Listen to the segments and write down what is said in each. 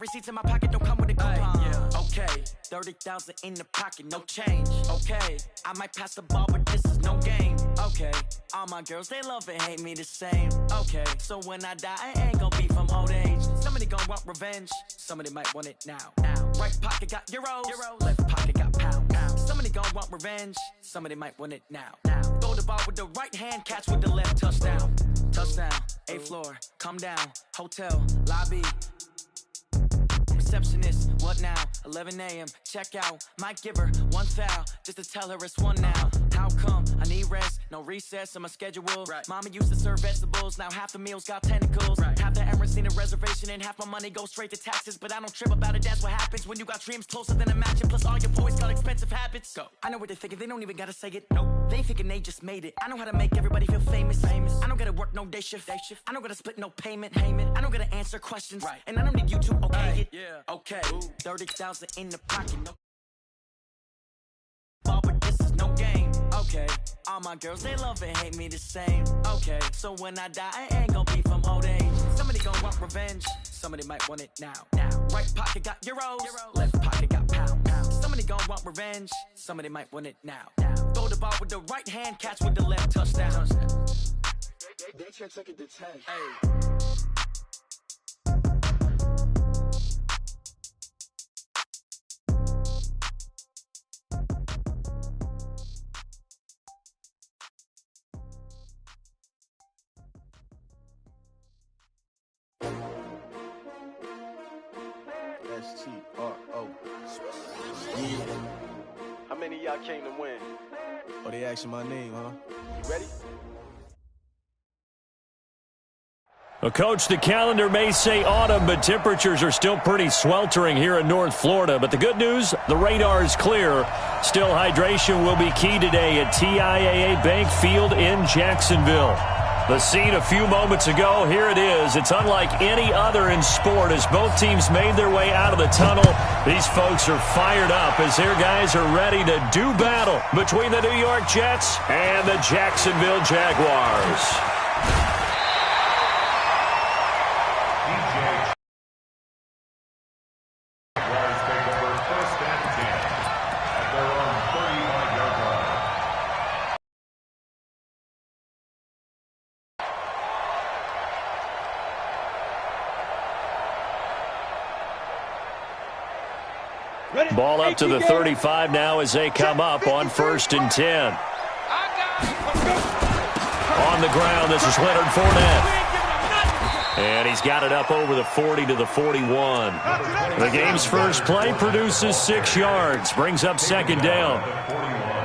Receipts in my pocket don't come with a coupon. Yeah. Okay, 30,000 in the pocket, no change. Okay, I might pass the ball, but this is no game. Okay, all my girls, they love and hate me the same. Okay, so when I die, I ain't gonna be from old age. Somebody gonna want revenge, somebody might want it now. Right pocket got euros, left pocket got pounds. Somebody gonna want revenge, somebody might want it now. Throw the ball with the right hand, catch with the left, touchdown. Touchdown, 8th floor, come down, hotel, lobby. Receptionist, what now? 11 a.m. Check out. Might give her one foul just to tell her it's one now. How come? I need rest, no recess in my schedule. Right. Mama used to serve vegetables, now half the meals got tentacles. Right. Half the Emirates need a reservation and half my money goes straight to taxes. But I don't trip about it, that's what happens when you got dreams closer than a match. And plus all your boys got expensive habits. Go. I know what they're thinking, they don't even gotta say it. Nope. They ain't thinking they just made it. I know how to make everybody feel famous. I don't gotta work no day shift. I don't gotta split no payment. I don't gotta answer questions. Right. And I don't need you to okay it. Yeah. Okay, 30,000 in the pocket, no ball, but this is no game. Okay, all my girls, they love and hate me the same. Okay, so when I die, I ain't gonna be from old age. Somebody gonna want revenge, somebody might want it now. Right pocket got euros, left pocket got pounds. Somebody gonna want revenge, somebody might want it now. Throw the ball with the right hand, catch with the left, touchdown. They took it to 10. Hey. S-T-R-O. Yeah. How many of y'all came to win? Oh, they asking my name, huh? You ready? Well, Coach, the calendar may say autumn, but temperatures are still pretty sweltering here in North Florida. But the good news, the radar is clear. Still, hydration will be key today at TIAA Bank Field in Jacksonville. The scene a few moments ago, here it is. It's unlike any other in sport as both teams made their way out of the tunnel. These folks are fired up as their guys are ready to do battle between the New York Jets and the Jacksonville Jaguars. Ball up to the 35 now as they come up on 1st and 10. On the ground, this is Leonard Fournette. And he's got it up over the 40 to the 41. The game's first play produces 6 yards, brings up 2nd down.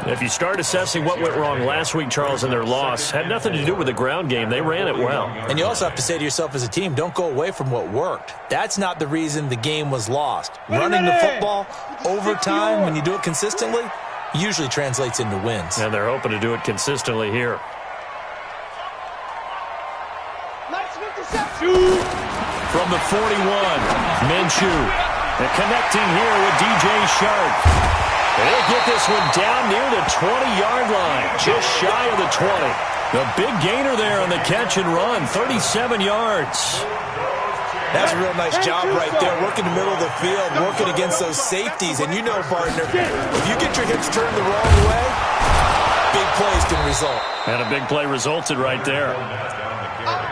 If you start assessing what went wrong last week, Charles, in their loss, had nothing to do with the ground game. They ran it well. And you also have to say to yourself as a team, don't go away from what worked. That's not the reason the game was lost. Running the football over time, when you do it consistently, usually translates into wins. And they're hoping to do it consistently here. From the 41, Minshew. And connecting here with DJ Shark. They'll get this one down near the 20-yard line, just shy of the 20. The big gainer there on the catch and run, 37 yards. That's a real nice job right there, working the middle of the field, working against those safeties. And you know, partner, if you get your hips turned the wrong way, big plays can result. And a big play resulted right there.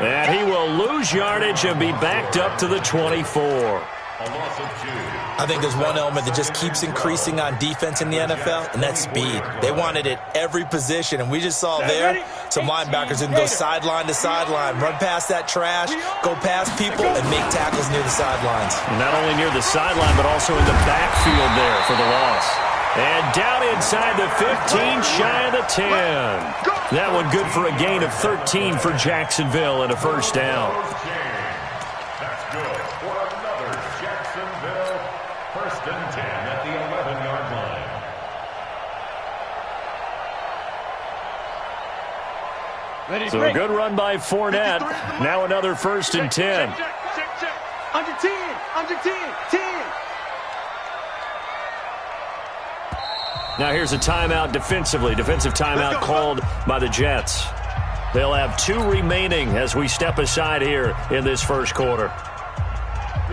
And he will lose yardage and be backed up to the 24. I think there's one element that just keeps increasing on defense in the NFL, and that's speed. They want it at every position, and we just saw there some linebackers who can go sideline to sideline, run past that trash, go past people, and make tackles near the sidelines. And not only near the sideline, but also in the backfield there for the loss. And down inside the 15, shy of the 10. That one good for a gain of 13 for Jacksonville and a 1st down. That's good for another Jacksonville 1st and 10 at the 11-yard line. So a good run by Fournette. Now another 1st and 10. Under 10, under 10, 10. Now here's a timeout defensively. Defensive timeout called by the Jets. They'll have 2 remaining as we step aside here in this 1st quarter.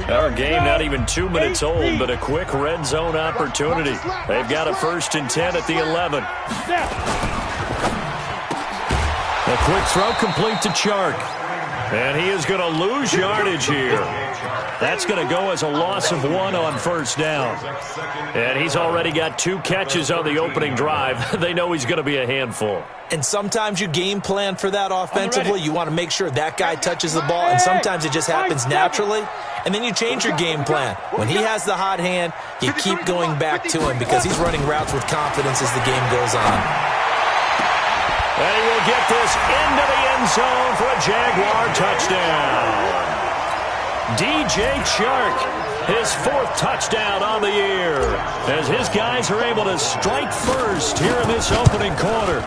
Our game not even 2 minutes old, but a quick red zone opportunity. They've got a 1st and 10 at the 11. A quick throw complete to Chark. And he is going to lose yardage here. That's going to go as a loss of 1 on 1st down. And he's already got 2 catches on the opening drive. They know he's going to be a handful. And sometimes you game plan for that offensively. You want to make sure that guy touches the ball, and sometimes it just happens naturally. And then you change your game plan. When he has the hot hand, you keep going back to him because he's running routes with confidence as the game goes on. And he will get this into the end zone for a Jaguar touchdown. DJ Chark, his 4th touchdown on the year, as his guys are able to strike first here in this opening quarter.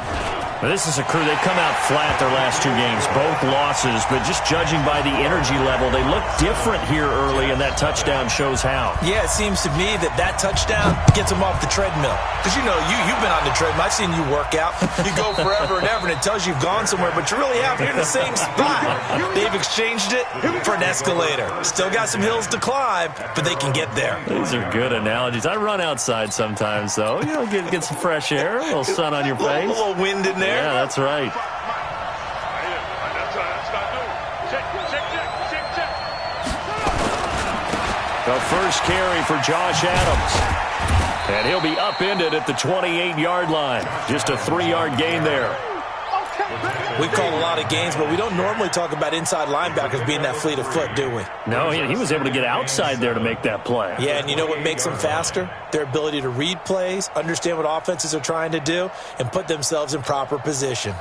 Now, this is a crew. They've come out flat their last 2 games, both losses, but just judging by the energy level, they look different here early, and that touchdown shows how. Yeah, it seems to me that touchdown gets them off the treadmill. Because, you know, you've been on the treadmill. I've seen you work out. You go forever and ever, and it tells you you've gone somewhere, but you really have. You're in the same spot. They've exchanged it for an escalator. Still got some hills to climb, but they can get there. These are good analogies. I run outside sometimes, though. You know, get some fresh air, a little sun on your face. A little wind in there. Yeah, that's right. The first carry for Josh Adams. And he'll be upended at the 28-yard line. Just a 3-yard gain there. We call a lot of games, but we don't normally talk about inside linebackers being that fleet of foot, do we? No, he was able to get outside there to make that play. Yeah, and you know what makes them faster? Their ability to read plays, understand what offenses are trying to do, and put themselves in proper position.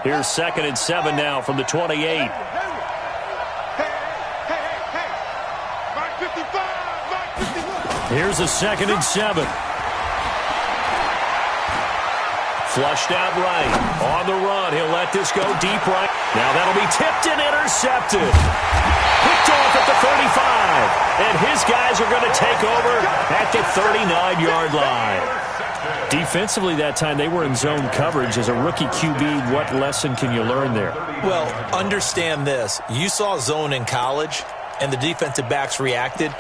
Here's 2nd and 7 now from the 28. Here's a 2nd and 7. Flushed out right. On the run. He'll let this go deep right. Now that'll be tipped and intercepted. Picked off at the 35. And his guys are going to take over at the 39-yard line. Defensively that time, they were in zone coverage. As a rookie QB, what lesson can you learn there? Well, understand this. You saw zone in college, and the defensive backs reacted,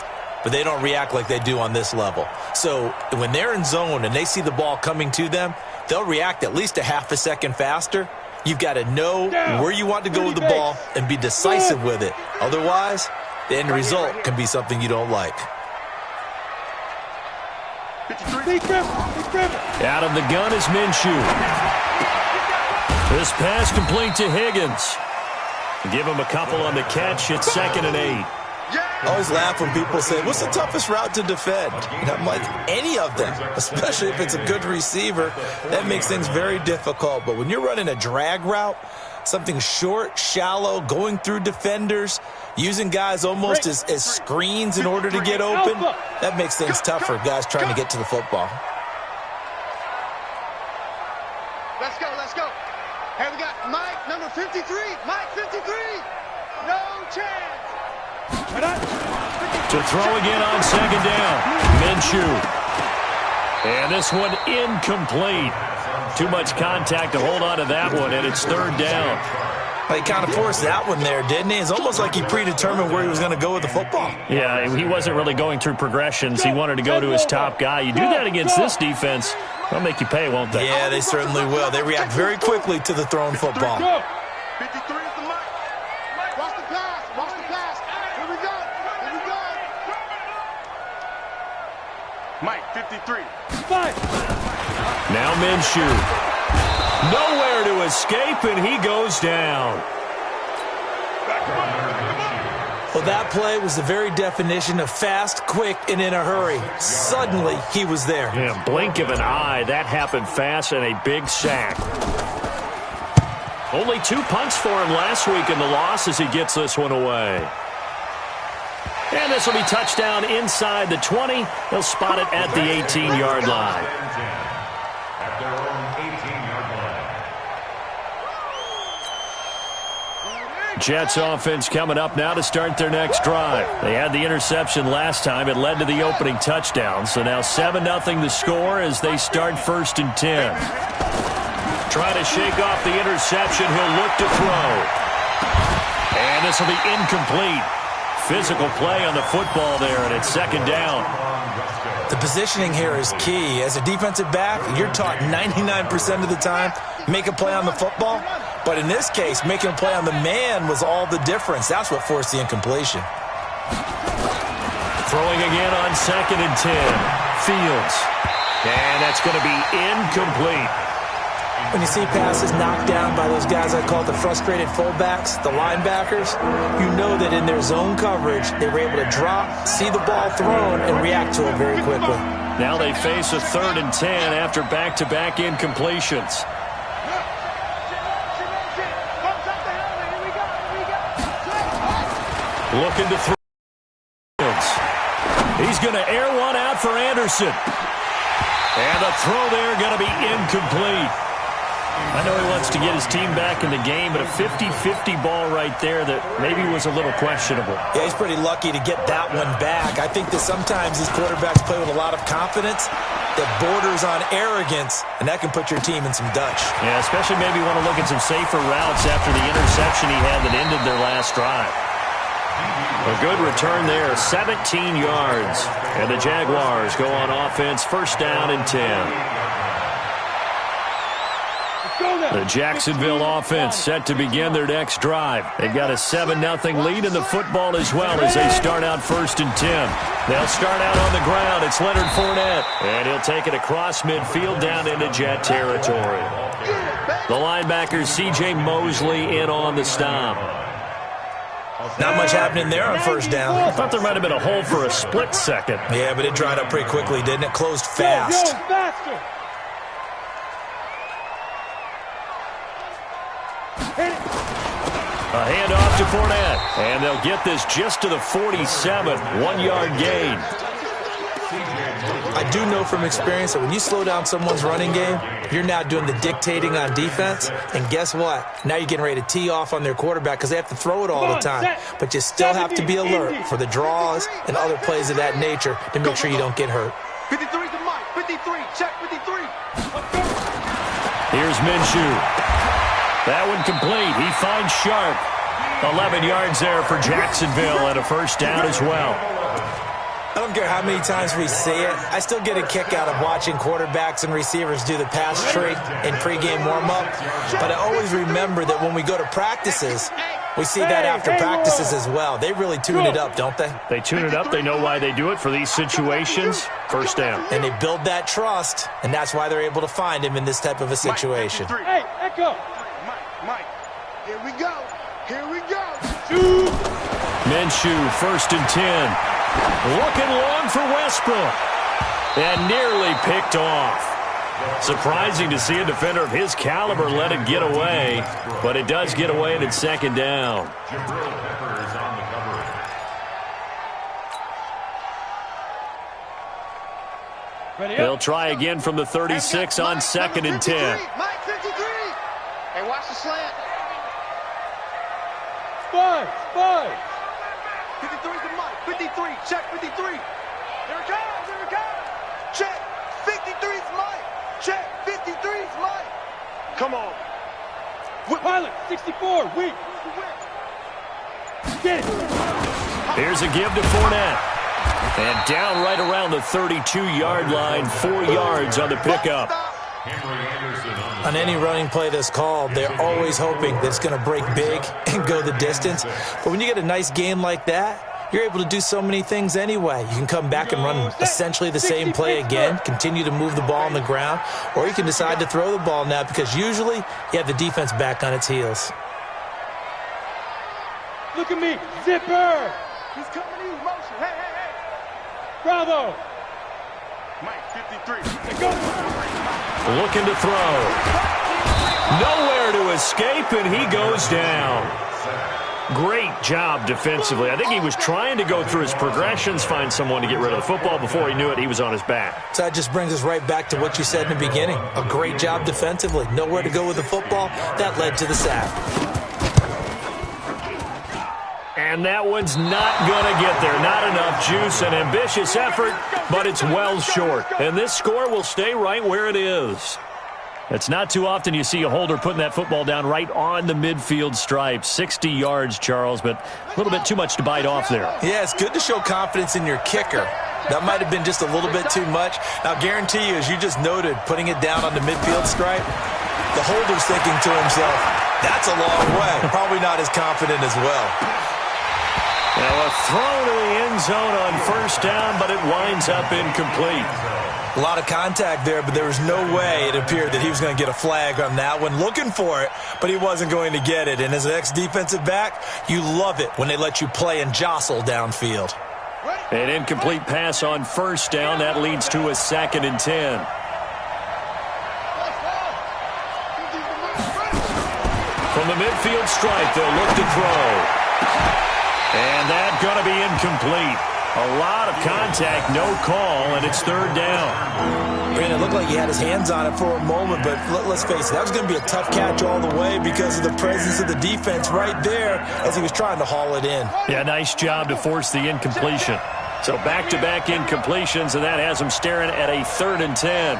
but they don't react like they do on this level. So when they're in zone and they see the ball coming to them, they'll react at least a half a second faster. You've got to know where you want to go with the ball and be decisive with it. Otherwise, the end result can be something you don't like. Out of the gun is Minshew. This pass complete to Higgins. Give him a couple on the catch. It's 2nd and 8. I always laugh when people say, what's the toughest route to defend? And I'm like, any of them, especially if it's a good receiver. That makes things very difficult. But when you're running a drag route, something short, shallow, going through defenders, using guys almost as screens in order to get open, that makes things tough for guys trying to get to the football. Let's go, let's go. Hey, we got Mike, number 53. Mike, 53. No chance. To throw again on 2nd down. Minshew. And this one incomplete. Too much contact to hold on to that one, and it's 3rd down. He kind of forced that one there, didn't he? It's almost like he predetermined where he was going to go with the football. Yeah, he wasn't really going through progressions. He wanted to go to his top guy. You do that against this defense, they'll make you pay, won't they? Yeah, they certainly will. They react very quickly to the thrown football. 53 is the Mike. Watch the pass. Watch the pass. Here we go. Here we go. Mike, 53. Now Minshew. Nowhere to escape, and he goes down. Well, that play was the very definition of fast, quick, and in a hurry. Suddenly, he was there. Yeah, blink of an eye. That happened fast, and a big sack. Only 2 punts for him last week in the loss as he gets this one away. And this will be touchdown inside the 20. They'll spot it at the 18-yard line. At their own 18-yard line. Jets offense coming up now to start their next drive. They had the interception last time. It led to the opening touchdown. So now 7-0 the score as they start 1st and 10. Trying to shake off the interception. He'll look to throw. And this will be incomplete. physical play on the football there, and it's second down. The positioning here is key. As a defensive back, you're taught 99% of the time, make a play on the football. But in this case, making a play on the man was all the difference. That's what forced the incompletion. Throwing again on 2nd and 10. Fields. And that's going to be incomplete. When you see passes knocked down by those guys I call the frustrated fullbacks, the linebackers, you know that in their zone coverage, they were able to drop, see the ball thrown, and react to it very quickly. Now they face a 3rd and 10 after back-to-back incompletions. Looking to throw. He's going to air one out for Anderson. And the throw there going to be incomplete. I know he wants to get his team back in the game, but a 50-50 ball right there that maybe was a little questionable. Yeah, he's pretty lucky to get that one back. I think that sometimes these quarterbacks play with a lot of confidence that borders on arrogance, and that can put your team in some Dutch. Yeah, especially maybe want to look at some safer routes after the interception he had that ended their last drive. A good return there, 17 yards. And the Jaguars go on offense, 1st down and 10. The Jacksonville offense set to begin their next drive. They've got a 7-0 lead in the football as well as they start out 1st and 10. They'll start out on the ground. It's Leonard Fournette. And he'll take it across midfield down into Jet territory. The linebacker, C.J. Mosley, in on the stop. Not much happening there on 1st down. I thought there might have been a hole for a split second. Yeah, but it dried up pretty quickly, didn't it? Closed fast. A handoff to Fournette. And they'll get this just to the 47. 1-yard gain. I do know from experience that when you slow down someone's running game, you're now doing the dictating on defense. And guess what? Now you're getting ready to tee off on their quarterback because they have to throw it all the time. But you still have to be alert for the draws and other plays of that nature to make sure you don't get hurt. 53 to Mike. 53. Check 53. Here's Minshew. That one complete. He finds Sharp. 11 yards there for Jacksonville and a 1st down as well. I don't care how many times we see it. I still get a kick out of watching quarterbacks and receivers do the pass tree in pregame warm-up. But I always remember that when we go to practices, we see that after practices as well. They really tune it up, don't they? They tune it up. They know why they do it for these situations. 1st down. And they build that trust, and that's why they're able to find him in this type of a situation. Hey, Echo. Mike, here we go. Here we go. Minshew, 1st and 10. Looking long for Westbrook. And nearly picked off. Surprising to see a defender of his caliber let it get away. But it does get away and it's 2nd down. They'll try again from the 36 on 2nd and 10. Mike 53. Hey, watch the slant. Five. 53 to Mike. 53. Check 53. Here it comes. Here it comes. Check. 53's Mike. Check. 53's Mike. Come on. Pilot, 64. Weak. Get it. Here's a give to Fournette. And down right around the 32-yard line. 4 yards on the pickup. On any running play that's called, they're always hoping that it's going to break big and go the distance. But when you get a nice game like that, you're able to do so many things anyway. You can come back and run essentially the same play again, continue to move the ball on the ground, or you can decide to throw the ball now because usually you have the defense back on its heels. Look at me. Zipper. He's coming in motion. Hey. Bravo. Mike 53. Go. Looking to throw. Nowhere to escape, and he goes down. Great job defensively. I think he was trying to go through his progressions, find someone to get rid of the football. Before he knew it, he was on his back. So that just brings us right back to what you said in the beginning. A great job defensively. Nowhere to go with the football. That led to the sack. And that one's not going to get there. Not enough juice. An ambitious effort, but it's well short. And this score will stay right where it is. It's not too often you see a holder putting that football down right on the midfield stripe. 60 yards, Charles, but a little bit too much to bite off there. Yeah, it's good to show confidence in your kicker. That might have been just a little bit too much. Now, guarantee you, as you just noted, putting it down on the midfield stripe, the holder's thinking to himself, that's a long way. Probably not as confident as well. Now a throw to the end zone on first down, but it winds up incomplete. A lot of contact there, but there was no way it appeared that he was going to get a flag on that one. Looking for it, but he wasn't going to get it. And as an ex-defensive back, you love it when they let you play and jostle downfield. An incomplete pass on first down. That leads to a 2nd and 10. From the midfield stripe, they'll look to throw. And that's going to be incomplete. A lot of contact, no call, and it's 3rd down. Brandon, it looked like he had his hands on it for a moment, but let's face it, that was going to be a tough catch all the way because of the presence of the defense right there as he was trying to haul it in. Yeah, nice job to force the incompletion. So back-to-back incompletions, and that has him staring at a 3rd and 10.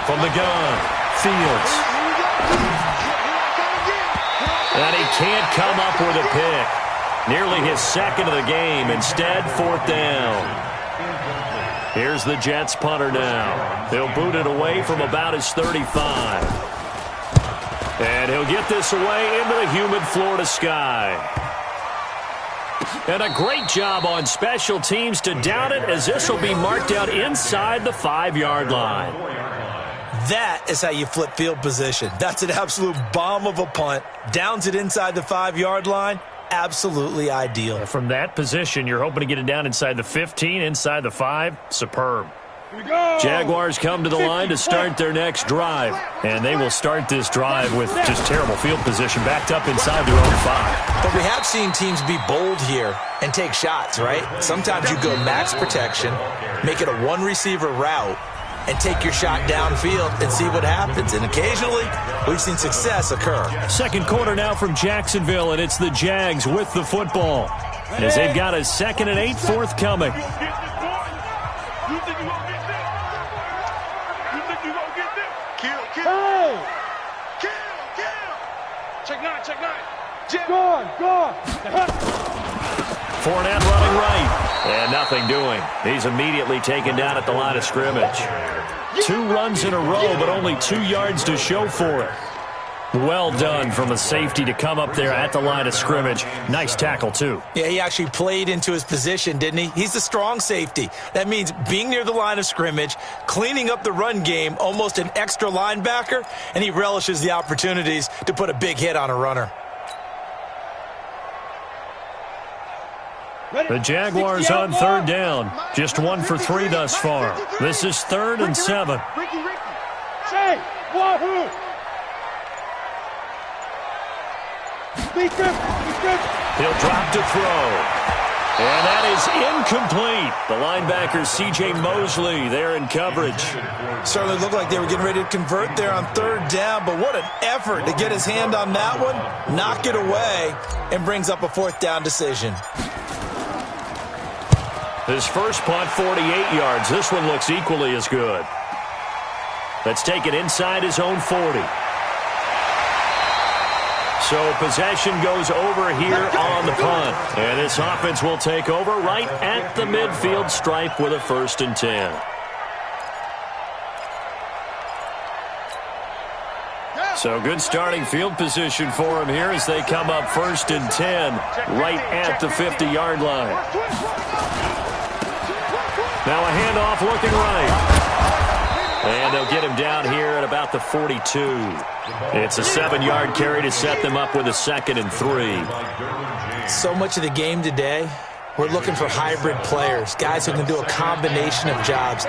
From the gun, Fields. And he can't come up with a pick. Nearly his 2nd of the game. Instead, 4th down. Here's the Jets punter now. He'll boot it away from about his 35. And he'll get this away into the humid Florida sky. And a great job on special teams to down it, as this will be marked out inside the 5-yard line. That is how you flip field position. That's an absolute bomb of a punt. Downs it inside the 5-yard line. Absolutely ideal. And from that position, you're hoping to get it down inside the 15, inside the 5. Superb. Jaguars come to the line to start their next drive. And they will start this drive with just terrible field position, backed up inside their own 5. But we have seen teams be bold here and take shots, right? Sometimes you go max protection, make it a one-receiver route, and take your shot downfield and see what happens. And occasionally, we've seen success occur. 2nd quarter now from Jacksonville, and it's the Jags with the football, as they've got a 2nd and 8 forthcoming. Gone. Fournette running right. And nothing doing. He's immediately taken down at the line of scrimmage. 2 runs in a row, but only 2 yards to show for it. Well done from a safety to come up there at the line of scrimmage. Nice tackle, too. Yeah, he actually played into his position, didn't he? He's the strong safety. That means being near the line of scrimmage, cleaning up the run game, almost an extra linebacker, and he relishes the opportunities to put a big hit on a runner. The Jaguars on 3rd down. Just 1 for 3 thus far. This is 3rd and 7. Say, wahoo! He'll drop to throw. And that is incomplete. The linebacker, C.J. Mosley, there in coverage. Certainly looked like they were getting ready to convert there on 3rd down, but what an effort to get his hand on that one, knock it away, and brings up a 4th down decision. His first punt, 48 yards. This one looks equally as good. Let's take it inside his own 40. So possession goes over here on the punt. And this offense will take over right at the midfield stripe with a 1st and 10. So good starting field position for him here as they come up 1st and 10 right at the 50-yard line. Now a handoff looking right. And they'll get him down here at about the 42. It's a 7-yard carry to set them up with a 2nd and 3. So much of the game today, we're looking for hybrid players, guys who can do a combination of jobs.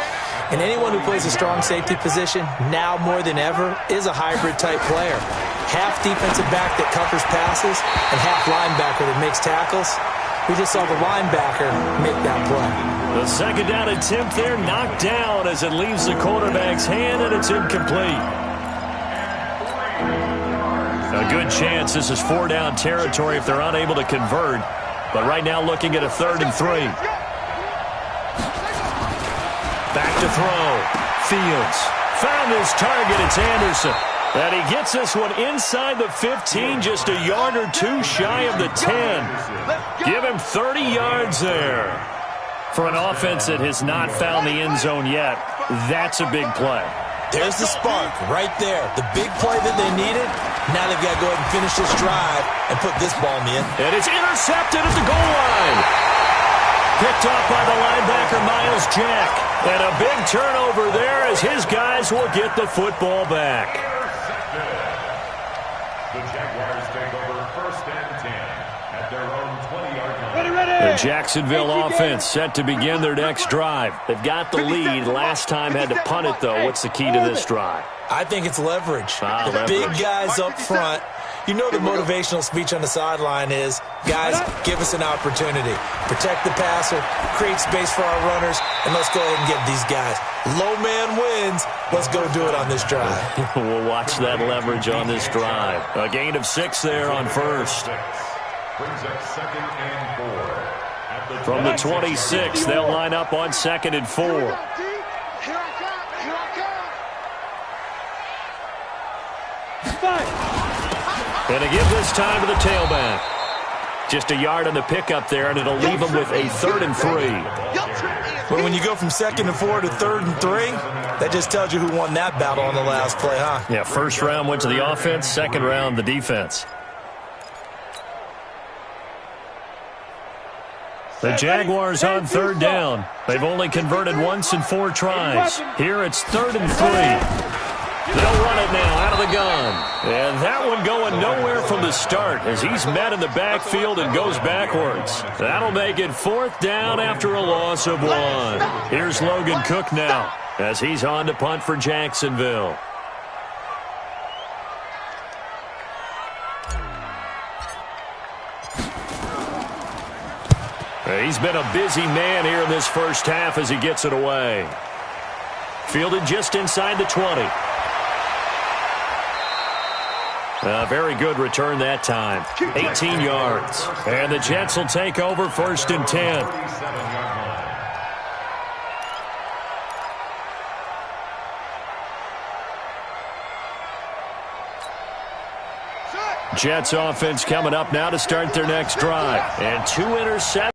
And anyone who plays a strong safety position, now more than ever, is a hybrid-type player. Half defensive back that covers passes and half linebacker that makes tackles. We just saw the linebacker make that play. The 2nd down attempt there knocked down as it leaves the quarterback's hand, and it's incomplete. A good chance this is 4-down territory if they're unable to convert. But right now looking at a 3rd and 3. Back to throw. Fields found his target. It's Anderson. And he gets this one inside the 15, just a yard or two shy of the 10. Give him 30 yards there. For an offense that has not found the end zone yet, that's a big play. There's the spark right there. The big play that they needed. Now they've got to go ahead and finish this drive and put this ball in the end. And it's intercepted at the goal line. Picked off by the linebacker, Miles Jack. And a big turnover there as his guys will get the football back. The Jaguars take over 1st and 10 at their own 20-yard line. The Jacksonville offense set to begin their next drive. They've got the lead. Last time had to punt it, though. What's the key to this drive? I think it's leverage. Leverage. Big guys up front. You know the motivational speech on the sideline is, guys, give us an opportunity. Protect the passer, create space for our runners, and let's go ahead and get these guys. Low man wins. Let's go do it on this drive. We'll watch that leverage on this drive. A gain of 6 there on first. Brings up 2nd and 4. From the 26, they'll line up on 2nd and 4. Here I come. And to give this time to the tailback. Just a yard on the pickup there, and it'll leave them with a 3rd and 3. But when you go from 2nd and 4 to 3rd and 3, that just tells you who won that battle on the last play, huh? Yeah, first round went to the offense, second round the defense. The Jaguars on 3rd down. They've only converted once in 4 tries. Here it's 3rd and 3. They'll run it now out of the gun. And that one going nowhere from the start as he's met in the backfield and goes backwards. That'll make it 4th down after a loss of 1. Here's Logan Cook now as he's on to punt for Jacksonville. He's been a busy man here in this first half as he gets it away. Fielded just inside the 20. A very good return that time. 18 yards. And the Jets will take over 1st and 10. Jets offense coming up now to start their next drive. And 2 interceptions.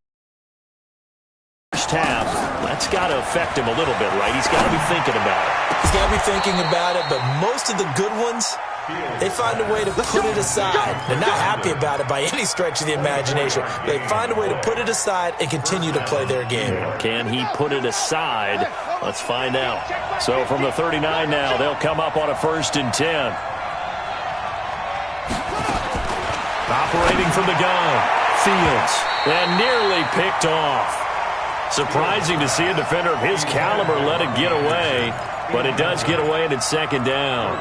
First half. That's got to affect him a little bit, right? He's got to be thinking about it. He's got to be thinking about it, but most of the good ones, they find a way to put it aside. They're not happy about it by any stretch of the imagination. They find a way to put it aside and continue to play their game. Can he put it aside? Let's find out. So from the 39 now, they'll come up on a 1st and 10. Operating from the gun. Fields. And nearly picked off. Surprising to see a defender of his caliber let it get away. But it does get away and it's 2nd down.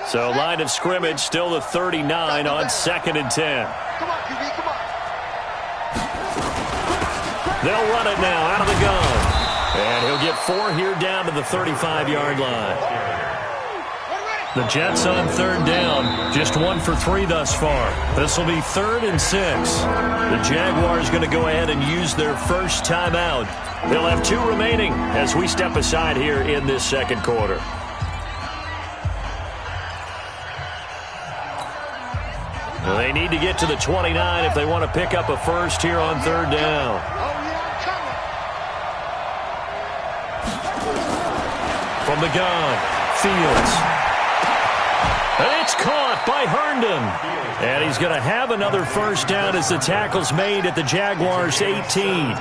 So line of scrimmage still the 39 on 2nd and 10. Come on, QB, come on. They'll run it now out of the gun. And he'll get 4 here down to the 35-yard line. The Jets on 3rd down. Just 1 for 3 thus far. This will be 3rd and 6. The Jaguars going to go ahead and use their first timeout. They'll have 2 remaining as we step aside here in this 2nd quarter. They need to get to the 29 if they want to pick up a first here on 3rd down. From the gun, Fields. And it's caught by Herndon. And he's going to have another first down as the tackle's made at the Jaguars' 18.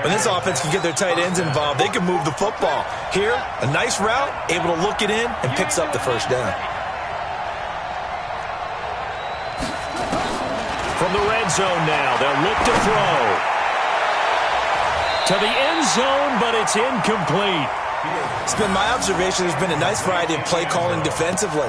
When this offense can get their tight ends involved, they can move the football. Here, a nice route, able to look it in, and picks up the first down. From the red zone now, they'll look to throw. To the end zone, but it's incomplete. It's been my observation there's been a nice variety of play calling defensively.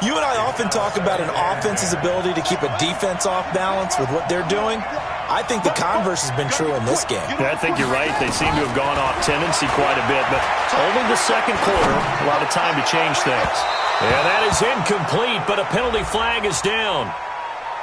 You and I often talk about an offense's ability to keep a defense off balance with what they're doing. I think the converse has been true in this game. Yeah, I think you're right. They seem to have gone off tendency quite a bit, but only the 2nd quarter, a lot of time to change things. And that is incomplete, but a penalty flag is down.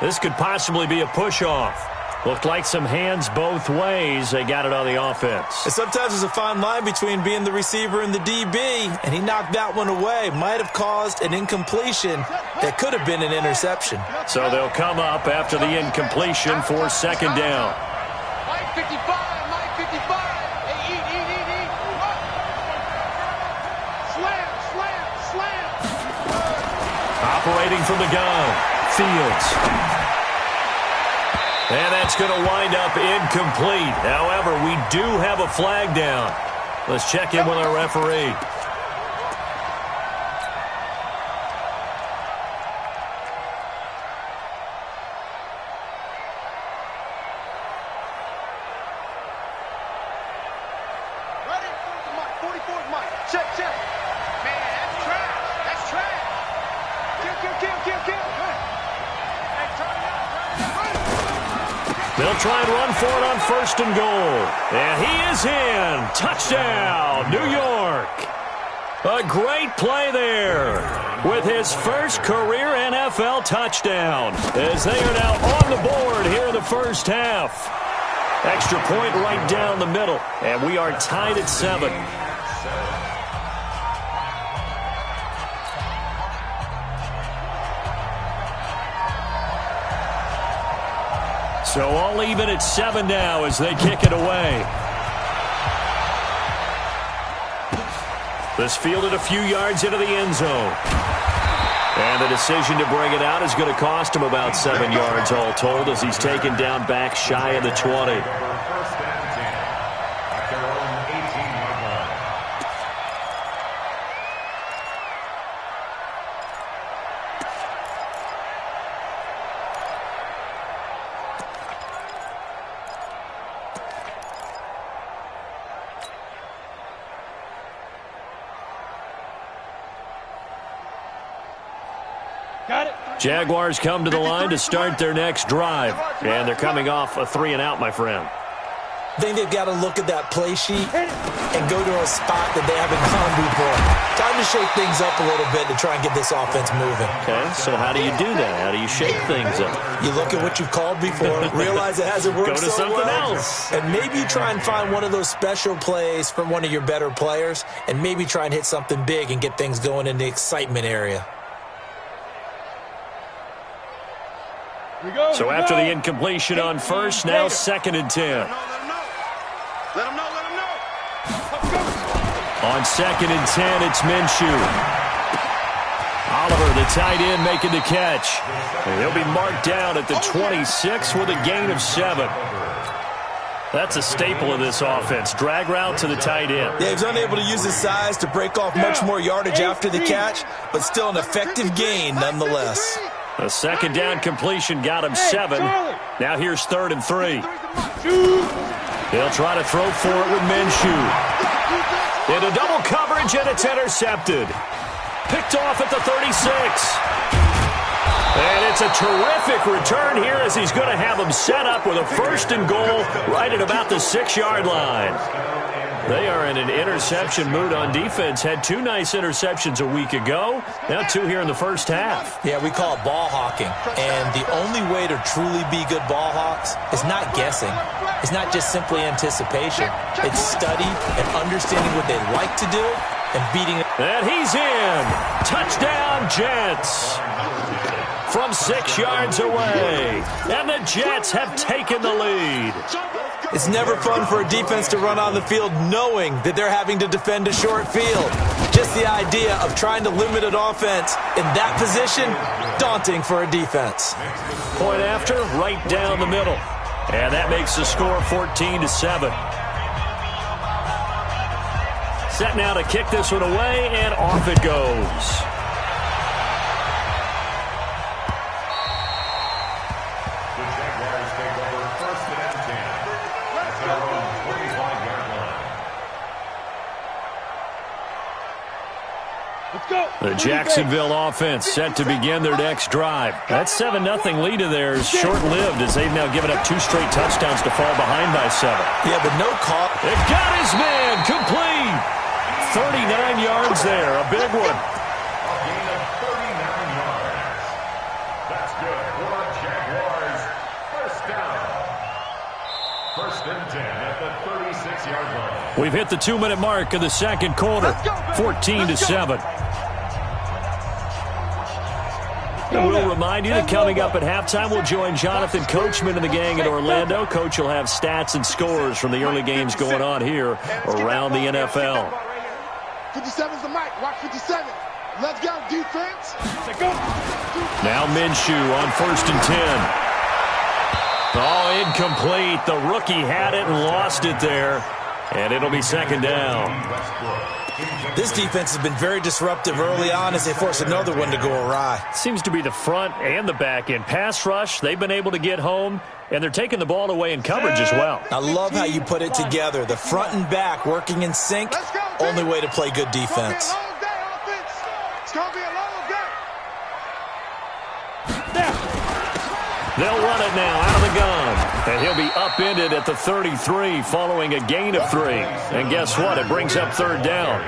This could possibly be a push-off. Looked like some hands both ways. They got it on the offense. And sometimes there's a fine line between being the receiver and the DB, and he knocked that one away. Might have caused an incompletion that could have been an interception. So they'll come up after the incompletion for second down. Mike 55, Mike 55. Hey, eat. Slam. Operating from the gun, Fields. And that's going to wind up incomplete. However, we do have a flag down. Let's check in with our referee. Ready? 44's Mike. Check. Man, that's trash. Kill. Hey, turn it out. They'll try and run for it on first and goal. And he is in. Touchdown, New York. A great play there with his first career NFL touchdown as they are now on the board here in the first half. Extra point right down the middle, and we are tied at 7. So all even at 7 now as they kick it away. This fielded a few yards into the end zone. And the decision to bring it out is going to cost him about 7 yards all told as he's taken down back shy of the 20. First and 10 at their own 18-yard line. Got it. Jaguars come to the line to start their next drive. And they're coming off a 3-and-out, my friend. I think they've got to look at that play sheet and go to a spot that they haven't gone before. Time to shake things up a little bit to try and get this offense moving. Okay, so how do you do that? How do you shake things up? You look at what you've called before, realize it hasn't worked Go to so something well, else. and maybe you try and find one of those special plays from one of your better players, and maybe try and hit something big and get things going in the excitement area. So after the incompletion on first, now 2nd and 10. Let him know. On 2nd and 10, it's Minshew. Oliver, the tight end, making the catch. And he'll be marked down at the 26 with a gain of 7. That's a staple of this offense. Drag route to the tight end. Yeah, he's unable to use his size to break off much more yardage after the catch, but still an effective gain nonetheless. A second down completion got him 7. Now here's 3rd and 3. They'll try to throw for it with Minshew. Into double coverage, and it's intercepted. Picked off at the 36. And it's a terrific return here as he's going to have them set up with a 1st and goal right at about the 6-yard line. They are in an interception mood on defense. Had 2 nice interceptions a week ago. Now 2 here in the first half. Yeah, we call it ball hawking. And the only way to truly be good ball hawks is not guessing. It's not just simply anticipation. It's study and understanding what they like to do and beating it. And he's in. Touchdown, Jets. From 6 yards away. And the Jets have taken the lead. It's never fun for a defense to run on the field knowing that they're having to defend a short field. Just the idea of trying to limit an offense in that position, daunting for a defense. Point after, right down the middle. And that makes the score 14-7. Set now to kick this one away, and off it goes. The Jacksonville offense set to begin their next drive. That 7-0 lead of theirs short-lived as they've now given up 2 straight touchdowns to fall behind by 7. Yeah, but no call. It got his man complete. 39 yards there, a big one. First and 10 at the 36-yard line. We've hit the 2-minute mark of the second quarter, 14-7. And we'll remind you that coming up at halftime, we'll join Jonathan Coachman and the gang in Orlando. Coach will have stats and scores from the early games going on here around the NFL. 57's the mic. Watch 57. Let's go, defense. Now Minshew on 1st and 10. Oh, incomplete. The rookie had it and lost it there. And it'll be second down. This defense has been very disruptive early on as they force another one to go awry. Seems to be the front and the back end. Pass rush, they've been able to get home, and they're taking the ball away in coverage as well. I love how you put it together. The front and back working in sync. Only way to play good defense. It's going to be a long day. They'll run it now out of the gun. And he'll be upended at the 33 following a gain of 3. And guess what? It brings up third down.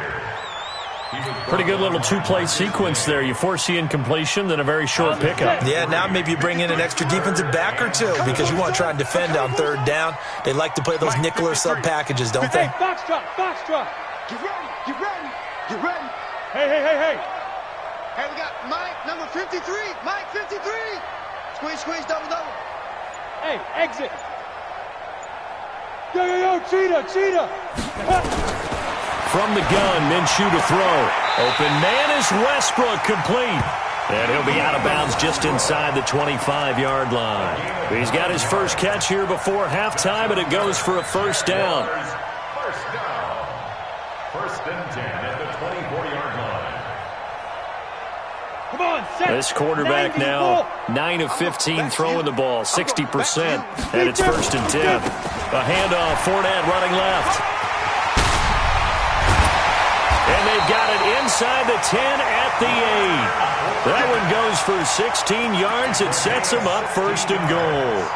Pretty good little two-play sequence there. You force the incompletion, then a very short pickup. Yeah, now maybe you bring in an extra defensive back or two because you want to try and defend on third down. They like to play those nickel or sub packages, don't they? Foxtrot. Get ready. Hey. Hey, we got Mike, number 53. Mike, 53. Squeeze, double. Hey, exit. Yo, cheetah. From the gun, Minshew to throw. Open man is Westbrook, complete. And he'll be out of bounds just inside the 25-yard line. He's got his first catch here before halftime, and it goes for a first down. First and 10 at the 24-yard line. Come on, set. This quarterback now, 9 of 15 throwing the ball, 60%. And it's first and 10. A handoff, Fournette running left. And they've got it inside the 10 at the 8. That one goes for 16 yards. It sets him up first and goal.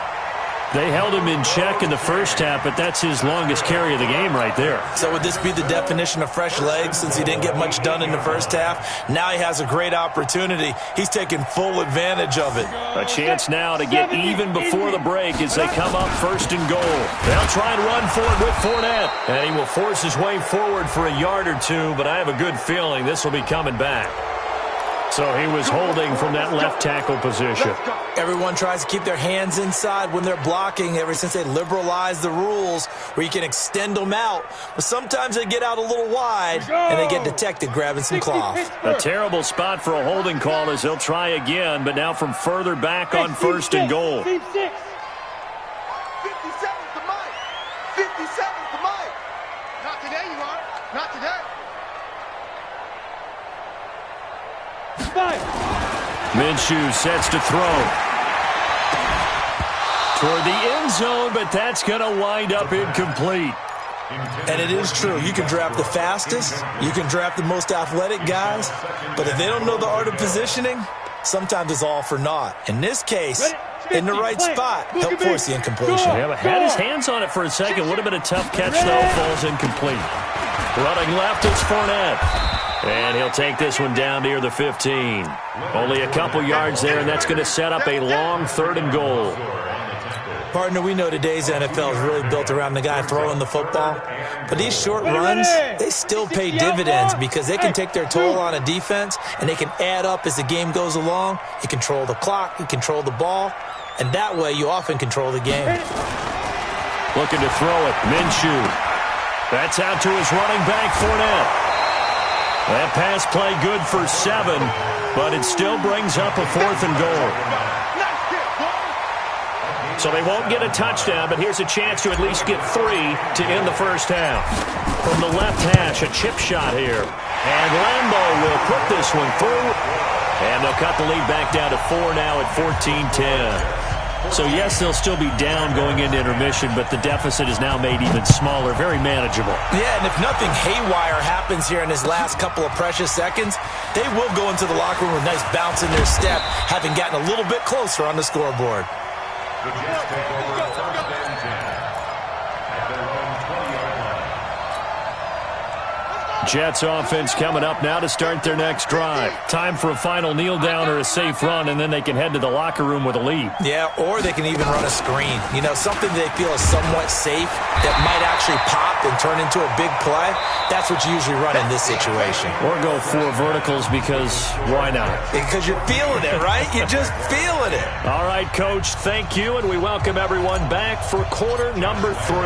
They held him in check in the first half, but that's his longest carry of the game right there. So would this be the definition of fresh legs since he didn't get much done in the first half? Now he has a great opportunity. He's taking full advantage of it. A chance now to get even before the break as they come up first and goal. They'll try and run for it with Fournette. And he will force his way forward for a yard or two, but I have a good feeling this will be coming back. So he was holding from that left tackle position. Everyone tries to keep their hands inside when they're blocking ever since they liberalized the rules where you can extend them out. But sometimes they get out a little wide and they get detected grabbing some cloth. A terrible spot for a holding call as he'll try again, but now from further back on first and goal. 57's the mic. 57's the mic. Not today, you are. Not today. Minshew sets to throw. Toward the end zone, but that's going to wind up incomplete. And it is true. You can draft the fastest. You can draft the most athletic guys. But if they don't know the art of positioning, sometimes it's all for naught. In this case, in the right spot, he'll force the incompletion. Yeah, but had his hands on it for a second. Would have been a tough catch, though. Falls incomplete. Running left is Fournette. And he'll take this one down near the 15. Only a couple yards there, and that's going to set up a long third and goal. Partner, we know today's NFL is really built around the guy throwing the football. But these short runs, they still pay dividends because they can take their toll on a defense, and they can add up as the game goes along. You control the clock, you control the ball, and that way you often control the game. Looking to throw it, Minshew. That's out to his running back, Fournette. That pass play good for 7, but it still brings up a fourth and goal. So they won't get a touchdown, but here's a chance to at least get 3 to end the first half. From the left hash, a chip shot here. And Lambo will put this one through. And they'll cut the lead back down to 4 now at 14-10. So, yes, they'll still be down going into intermission, but the deficit is now made even smaller, very manageable. Yeah, and if nothing haywire happens here in his last couple of precious seconds, they will go into the locker room with a nice bounce in their step, having gotten a little bit closer on the scoreboard. The Jets take over first and 10 at their own 20-yard Jets offense coming up now to start their next drive. Time for a final kneel down or a safe run, and then they can head to the locker room with a lead. Yeah, or they can even run a screen. You know, something they feel is somewhat safe that might actually pop and turn into a big play. That's what you usually run in this situation. Or go 4 verticals because why not? Because you're feeling it, right? You're just feeling it. All right, Coach, thank you, and we welcome everyone back for quarter number 3.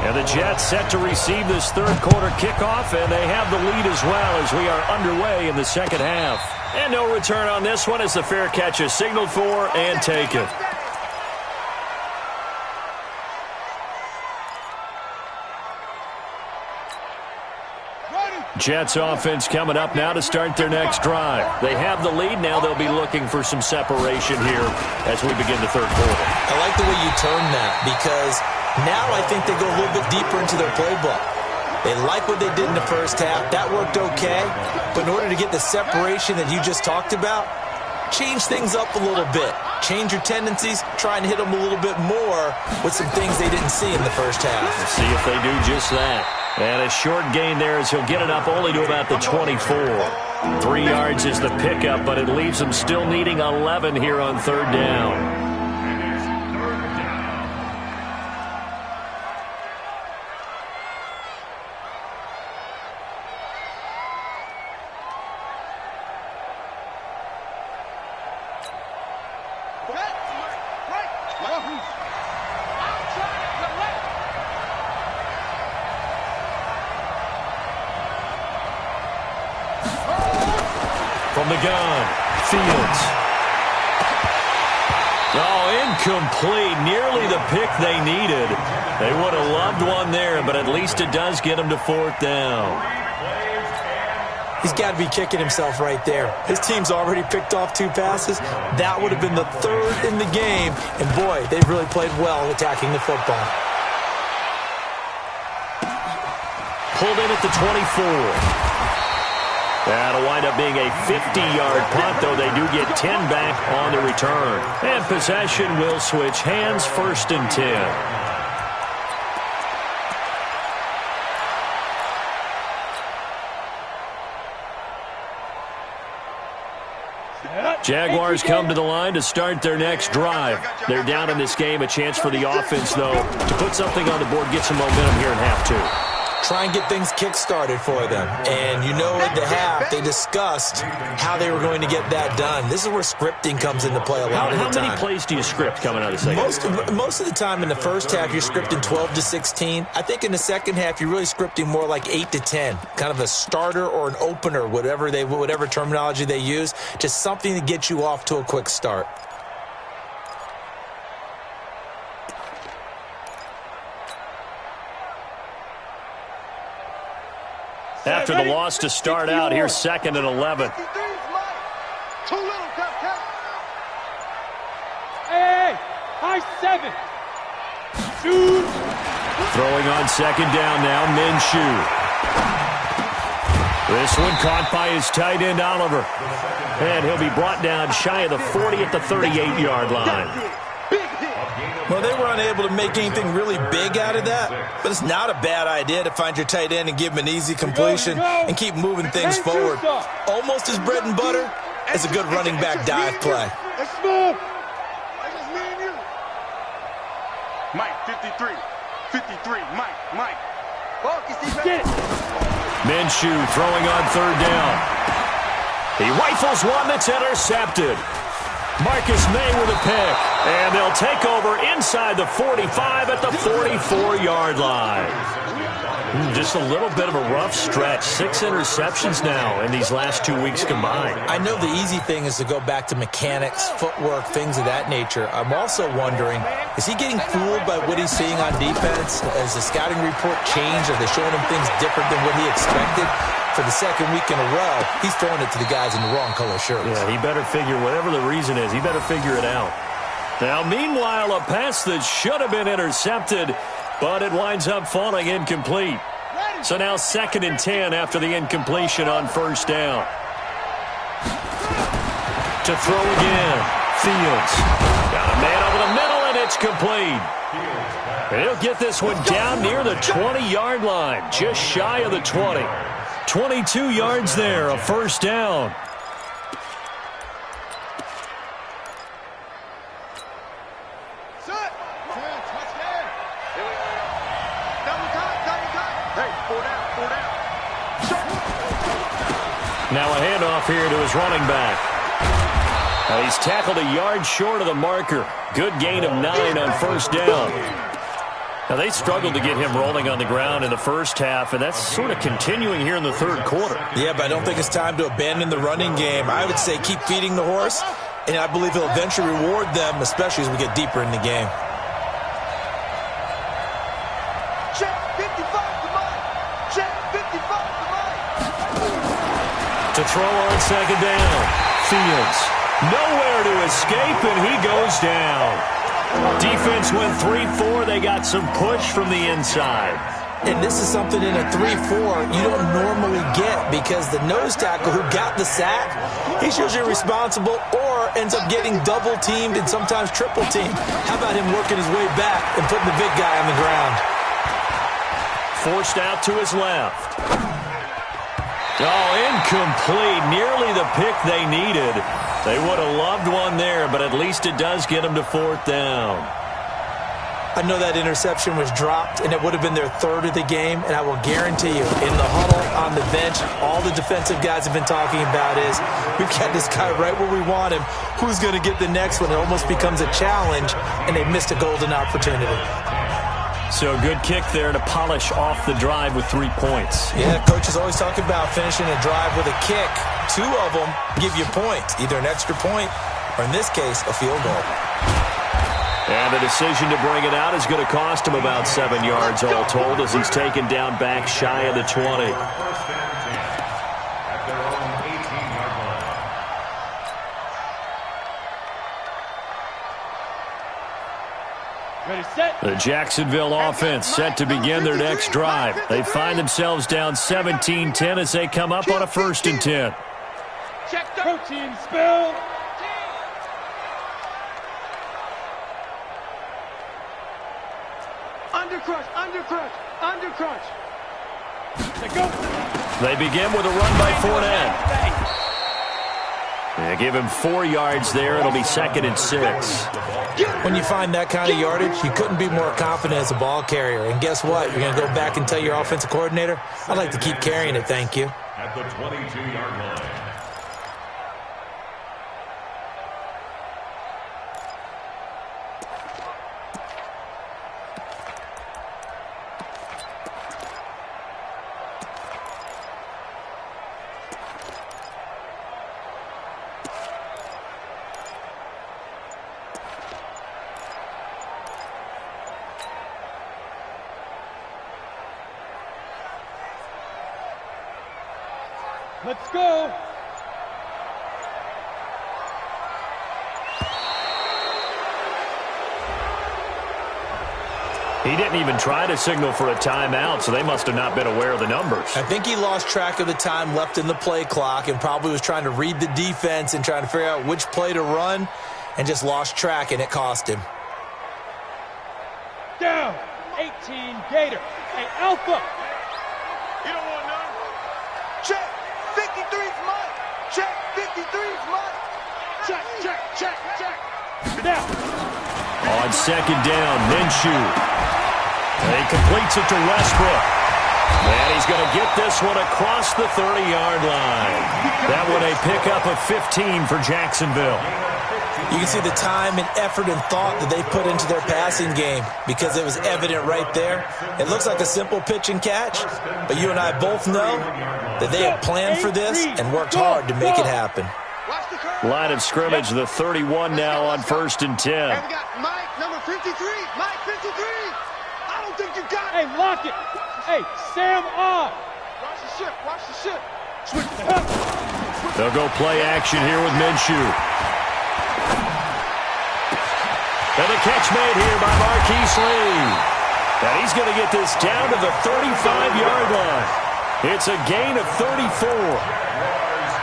And the Jets set to receive this third quarter kickoff, and they have the lead as well as we are underway in the second half. And no return on this one as the fair catch is signaled for and taken. Jets offense coming up now to start their next drive. They have the lead. Now they'll be looking for some separation here as we begin the third quarter. I like the way you turn that because now I think they go a little bit deeper into their playbook. They like what they did in the first half. That worked okay. But in order to get the separation that you just talked about, change things up a little bit. Change your tendencies. Try and hit them a little bit more with some things they didn't see in the first half. We'll see if they do just that. And a short gain there as he'll get it up only to about the 24. 3 yards is the pickup, but it leaves them still needing 11 here on third down. From the gun, Fields. Oh, incomplete. Nearly the pick they needed. They would have loved one there, but at least it does get them to 4th down. He's got to be kicking himself right there. His team's already picked off 2 passes. That would have been the 3rd in the game. And, boy, they've really played well attacking the football. Pulled in at the 24. That'll wind up being a 50-yard punt, though they do get 10 back on the return. And possession will switch hands, 1st and 10. Jaguars come to the line to start their next drive. They're down in this game. A chance for the offense, though, to put something on the board, get some momentum here in half 2. Try and get things kick-started for them. And you know at the half, they discussed how they were going to get that done. This is where scripting comes into play a lot of the time. How many plays do you script coming out of the second? Most of the time in the first half, you're scripting 12 to 16. I think in the second half, you're really scripting more like 8 to 10. Kind of a starter or an opener, whatever terminology they use. Just something to get you off to a quick start. After the loss to start out, here's 2nd and 11. Too little, count. Hey, high 7. Shoot. Throwing on 2nd down now, Minshew. This one caught by his tight end, Oliver. And he'll be brought down shy of the 40 at the 38-yard line. Well, they were unable to make anything really big out of that, but it's not a bad idea to find your tight end and give him an easy completion and keep moving things forward. Almost as bread and butter as a good running back dive play. Let's move. That's just me and you. Mike, 53. 53, Mike. Get it. Minshew throwing on 3rd down. He rifles one that's intercepted. Marcus May with a pick, and they'll take over inside the 45 at the 44-yard line. Just a little bit of a rough stretch. 6 interceptions now in these last 2 weeks combined. I know the easy thing is to go back to mechanics, footwork, things of that nature. I'm also wondering, is he getting fooled by what he's seeing on defense? Has the scouting report changed? Are they showing him things different than what he expected? For the second week in a row, he's throwing it to the guys in the wrong color shirts. Yeah, he better figure, whatever the reason is, he better figure it out. Now, meanwhile, a pass that should have been intercepted, but it winds up falling incomplete. So now 2nd and 10 after the incompletion on 1st down. To throw again, Fields. Got a man over the middle, and it's complete. And he'll get this one down near the 20-yard line, just shy of the 20. 22 yards there, a first down. Now a handoff here to his running back. He's tackled a yard short of the marker. Good gain of 9 on first down. Now they struggled to get him rolling on the ground in the first half, and that's sort of continuing here in the third quarter. Yeah, but I don't think it's time to abandon the running game. I would say keep feeding the horse, and I believe he'll eventually reward them, especially as we get deeper in the game. Check 55 to Mike. Check 55 to Mike. To throw on second down. Fields nowhere to escape, and he goes down. Defense went 3-4. They got some push from the inside. And this is something in a 3-4 you don't normally get because the nose tackle who got the sack, he's usually responsible or ends up getting double-teamed and sometimes triple-teamed. How about him working his way back and putting the big guy on the ground? Forced out to his left. Oh, incomplete. Nearly the pick they needed. They would have loved one there, but at least it does get them to fourth down. I know that interception was dropped, and it would have been their third of the game, and I will guarantee you, in the huddle, on the bench, all the defensive guys have been talking about is, we've got this guy right where we want him. Who's going to get the next one? It almost becomes a challenge, and they missed a golden opportunity. So good kick there to polish off the drive with 3 points. Yeah, coaches always talk about finishing a drive with a kick. 2 of them give you points, either an extra point or, in this case, a field goal. And the decision to bring it out is going to cost him about 7 yards all told as he's taken down back shy of the 20. The Jacksonville offense set to begin their next drive. They find themselves down 17-10 as they come up on a 1st and 10. Check the protein spill. Undercrush, undercrush, undercrush. They go. They begin with a run by Fournette. They give him 4 yards there. It'll be 2nd and 6. When you find that kind of yardage, you couldn't be more confident as a ball carrier. And guess what? You're going to go back and tell your offensive coordinator, I'd like to keep carrying it, thank you. At the 22-yard line. Let's go. He didn't even try to signal for a timeout, so they must have not been aware of the numbers. I think he lost track of the time left in the play clock and probably was trying to read the defense and trying to figure out which play to run and just lost track, and it cost him. Down. 18 Gator. Hey, Alpha. You don't want none. Check 53's Mike. Check 53's Mike. Check, check, check, check. Now. On 2nd down, Minshew. And he completes it to Westbrook. And he's going to get this one across the 30-yard line. That one a pickup of 15 for Jacksonville. You can see the time and effort and thought that they put into their passing game because it was evident right there. It looks like a simple pitch and catch, but you and I both know that they have planned for this and worked hard to make it happen. Line of scrimmage, the 31 now on 1st and 10. And we got Mike, number 53. Mike 53. I don't think you got Hey, lock it. Hey, Sam on. Watch the ship. Watch the ship. Switch the hip. They'll go play action here with Minshew. And the catch made here by Marquise Lee. And he's going to get this down to the 35-yard line. It's a gain of 34.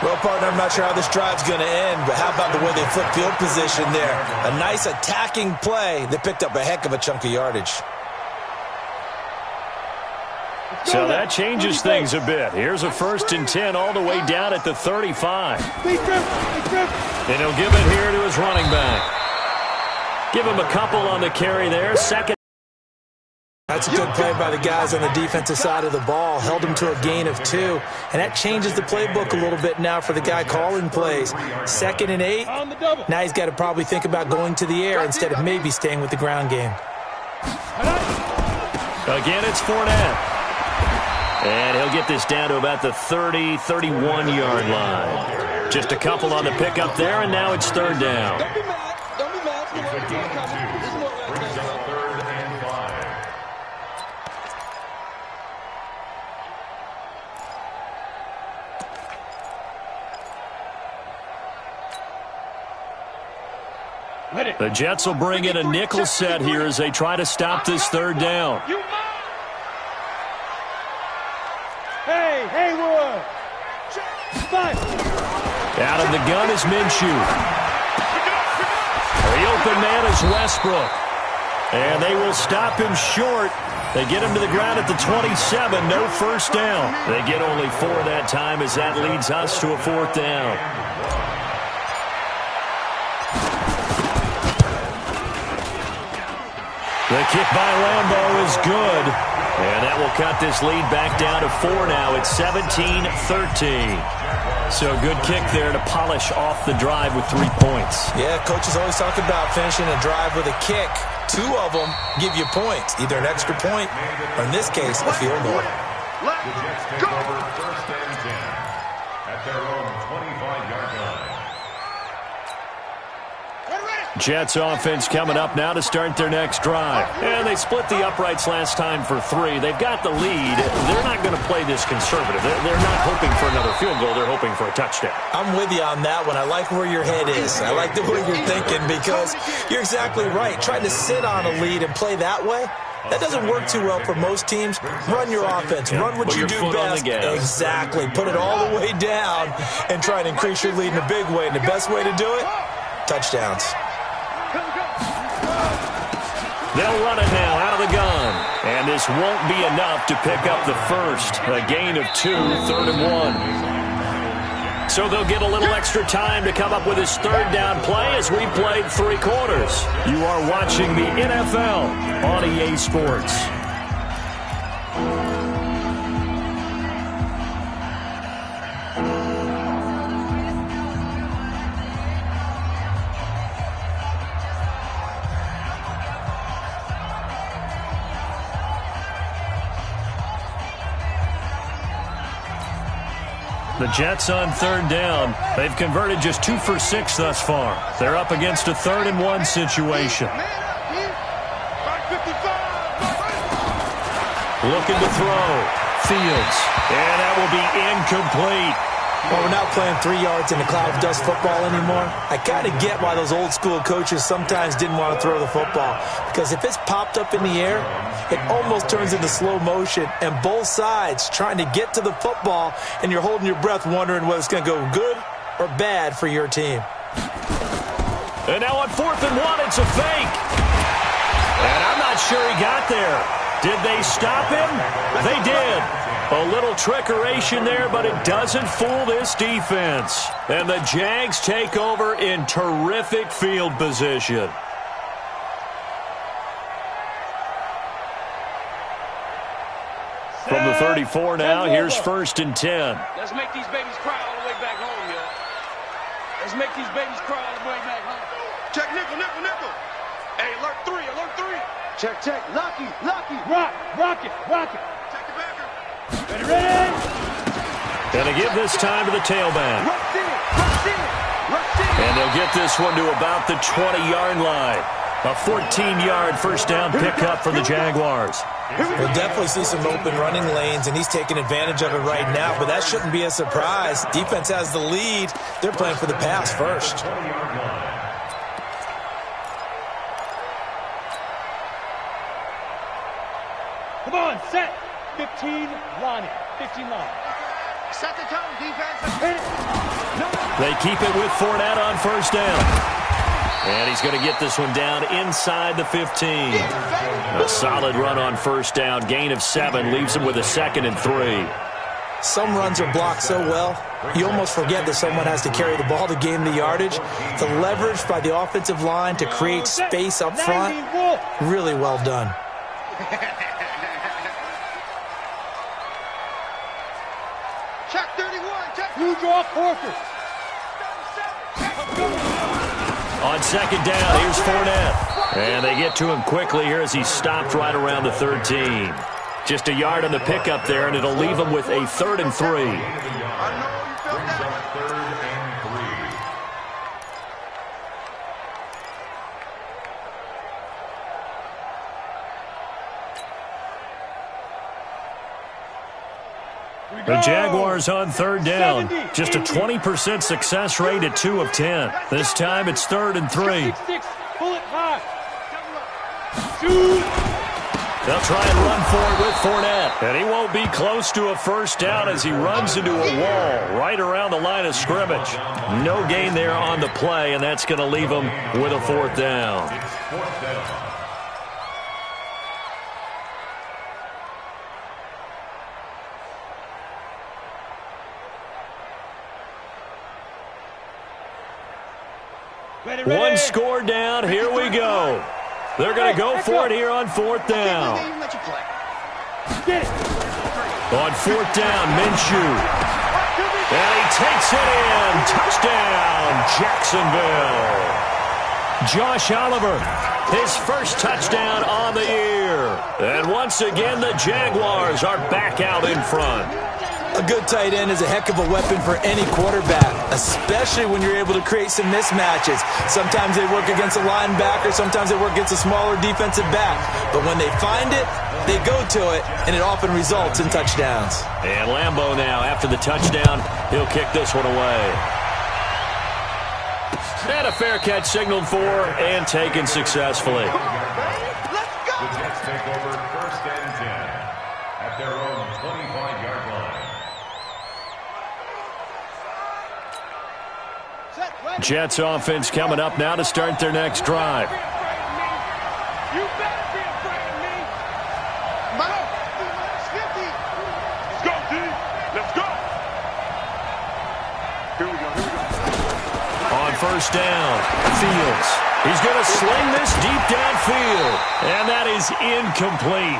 Well, partner, I'm not sure how this drive's going to end, but how about the way they flip field position there? A nice attacking play that picked up a heck of a chunk of yardage. So that changes things a bit. Here's a 1st and 10 all the way down at the 35. And he'll give it here to his running back. Give him a couple on the carry there. Second. That's a good play by the guys on the defensive side of the ball. Held him to a gain of 2. And that changes the playbook a little bit now for the guy calling plays. 2nd and 8. Now he's got to probably think about going to the air instead of maybe staying with the ground game. Again, it's Fournette. And he'll get this down to about the 30, 31-yard line. Just a couple on the pickup there, and now it's 3rd down. Don't be mad. Don't be mad. It's a gain of 2. Brings up 3rd and 5. The Jets will bring in a nickel set here as they try to stop this 3rd down. Hey, Haywood. Out of the gun is Minshew. The open man is Westbrook. And they will stop him short. They get him to the ground at the 27. No 1st down. They get only 4 that time as that leads us to a 4th down. The kick by Lambo is good. And that will cut this lead back down to 4 now. It's 17-13. So good kick there to polish off the drive with 3 points. Yeah, coaches always talk about finishing a drive with a kick. 2 of them give you points, either an extra point or, in this case, a field goal. The Jets take over 1st and 10 at their own 25-yard line. Jets offense coming up now to start their next drive. And they split the uprights last time for 3. They've got the lead. They're not going to play this conservative. They're not hoping for another field goal. They're hoping for a touchdown. I'm with you on that one. I like where your head is. I like the way you're thinking because you're exactly right. Trying to sit on a lead and play that way, that doesn't work too well for most teams. Run your offense. Run what you do best. Exactly. Put it all the way down and try and increase your lead in a big way. And the best way to do it, touchdowns. They'll run it now out of the gun. And this won't be enough to pick up the 1st. A gain of 2, 3rd and 1. So they'll get a little extra time to come up with his 3rd down play as we played 3 quarters. You are watching the NFL on EA Sports. The Jets on 3rd down. They've converted just 2 for 6 thus far. They're up against a 3rd and 1 situation. Looking to throw. Fields. And that will be incomplete. Well, we're not playing 3 yards in a cloud of dust football anymore. I kind of get why those old school coaches sometimes didn't want to throw the football. Because if it's popped up in the air, it almost turns into slow motion. And both sides trying to get to the football, and you're holding your breath wondering whether it's going to go good or bad for your team. And now on 4th and 1, it's a fake. And I'm not sure he got there. Did they stop him? They did. A little trickeration there, but it doesn't fool this defense. And the Jags take over in terrific field position. From the 34 now, here's 1st and 10. Let's make these babies cry all the way back home, yo. Let's make these babies cry all the way back home. Check nickel, nickel, nickel. Hey, alert 3, alert 3. Check, check. Lucky, lucky. Rock it. Check the backer. Ready? Gonna give this time to the tailback. And they'll get this one to about the 20-yard line. A 14-yard 1st down pickup for the Jaguars. We'll definitely see some open running lanes, and he's taking advantage of it right now, but that shouldn't be a surprise. Defense has the lead. They're playing for the pass first. Come on, set. 15 line. 15 line. Set the tone, defense. Hit it. They keep it with Fournette on 1st down. And he's going to get this one down inside the 15. A solid run on first down. Gain of 7 leaves him with a 2nd and 3. Some runs are blocked so well, you almost forget that someone has to carry the ball to gain the yardage. The leverage by the offensive line to create space up front, really well done. Check 31. Check. You draw Porter. On 2nd down, here's Fournette. And they get to him quickly here as he stopped right around the 13. Just a yard on the pickup there, and it'll leave him with a 3rd and 3. I know you felt that way. 3rd and 3. The Jaguars on 3rd down. Just a 20% success rate at 2 of 10. This time it's 3rd and 3. Pull it high. Shoot. They'll try and run for it with Fournette. And he won't be close to a first down as he runs into a wall right around the line of scrimmage. No gain there on the play, and that's going to leave him with a 4th down. It's 4th down. One score down. Here we go. They're going to go for it here on 4th down. On 4th down, Minshew. And he takes it in. Touchdown, Jacksonville. Josh Oliver, his first touchdown on the year. And once again, the Jaguars are back out in front. A good tight end is a heck of a weapon for any quarterback, especially when you're able to create some mismatches. Sometimes they work against a linebacker, sometimes they work against a smaller defensive back. But when they find it, they go to it, and it often results in touchdowns. And Lambeau now, after the touchdown, he'll kick this one away. And a fair catch signaled for and taken successfully. Let's go. The Jets take over 1st and 10 at their own 25-yard line. Jets offense coming up now to start their next drive. You better be afraid of me. Mike, 50. Let's go, D. Let's go. Here we go. On 1st down, Fields. He's going to sling this deep downfield. And that is incomplete.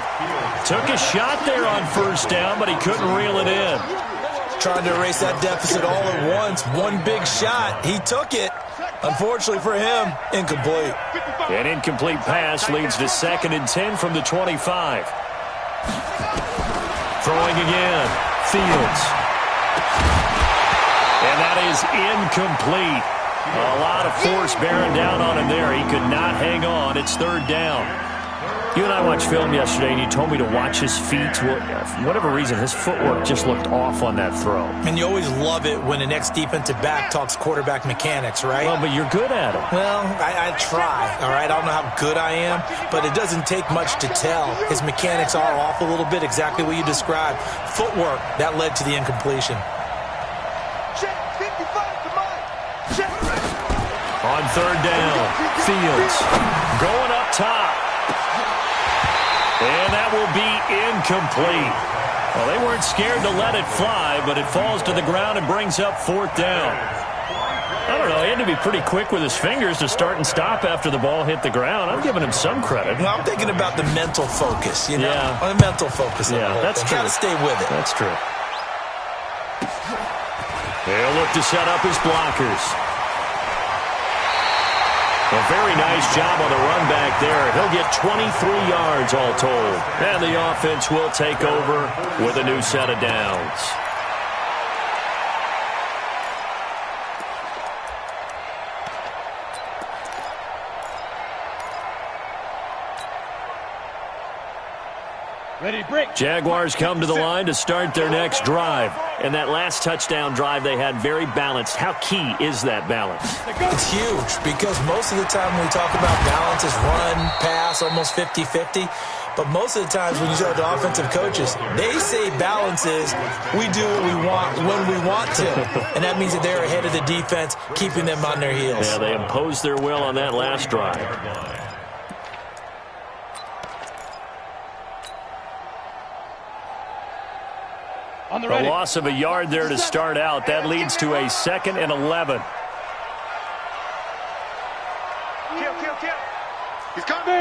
Took a shot there on 1st down, but he couldn't reel it in. Trying to erase that deficit all at once. One big shot. He took it. Unfortunately for him, incomplete. An incomplete pass leads to 2nd and 10 from the 25. Throwing again. Fields. And that is incomplete. A lot of force bearing down on him there. He could not hang on. It's 3rd down. You and I watched film yesterday, and you told me to watch his feet. Well, for whatever reason, his footwork just looked off on that throw. And you always love it when an ex-defensive back talks quarterback mechanics, right? Well, but you're good at it. Well, I try, all right? I don't know how good I am, but it doesn't take much to tell. His mechanics are off a little bit, exactly what you described. Footwork, that led to the incompletion. Check 55 to Mike. Check. On 3rd down, Fields going up top. And that will be incomplete. Well, they weren't scared to let it fly, but it falls to the ground and brings up 4th down. I don't know. He had to be pretty quick with his fingers to start and stop after the ball hit the ground. I'm giving him some credit. Well, I'm thinking about the mental focus, you know? Yeah. The mental focus. Yeah, that's true. Got to stay with it. That's true. They'll look to set up his blockers. A very nice job on the run back there. He'll get 23 yards all told. And the offense will take over with a new set of downs. Ready, break. Jaguars come to the line to start their next drive. And that last touchdown drive they had very balanced. How key is that balance? It's huge because most of the time when we talk about balance is run, pass, almost 50-50. But most of the times when you talk to offensive coaches, they say balance is we do what we want when we want to. And that means that they're ahead of the defense, keeping them on their heels. Yeah, they imposed their will on that last drive. A loss of a yard there to start out. That leads to a 2nd and 11. Kill. He's coming.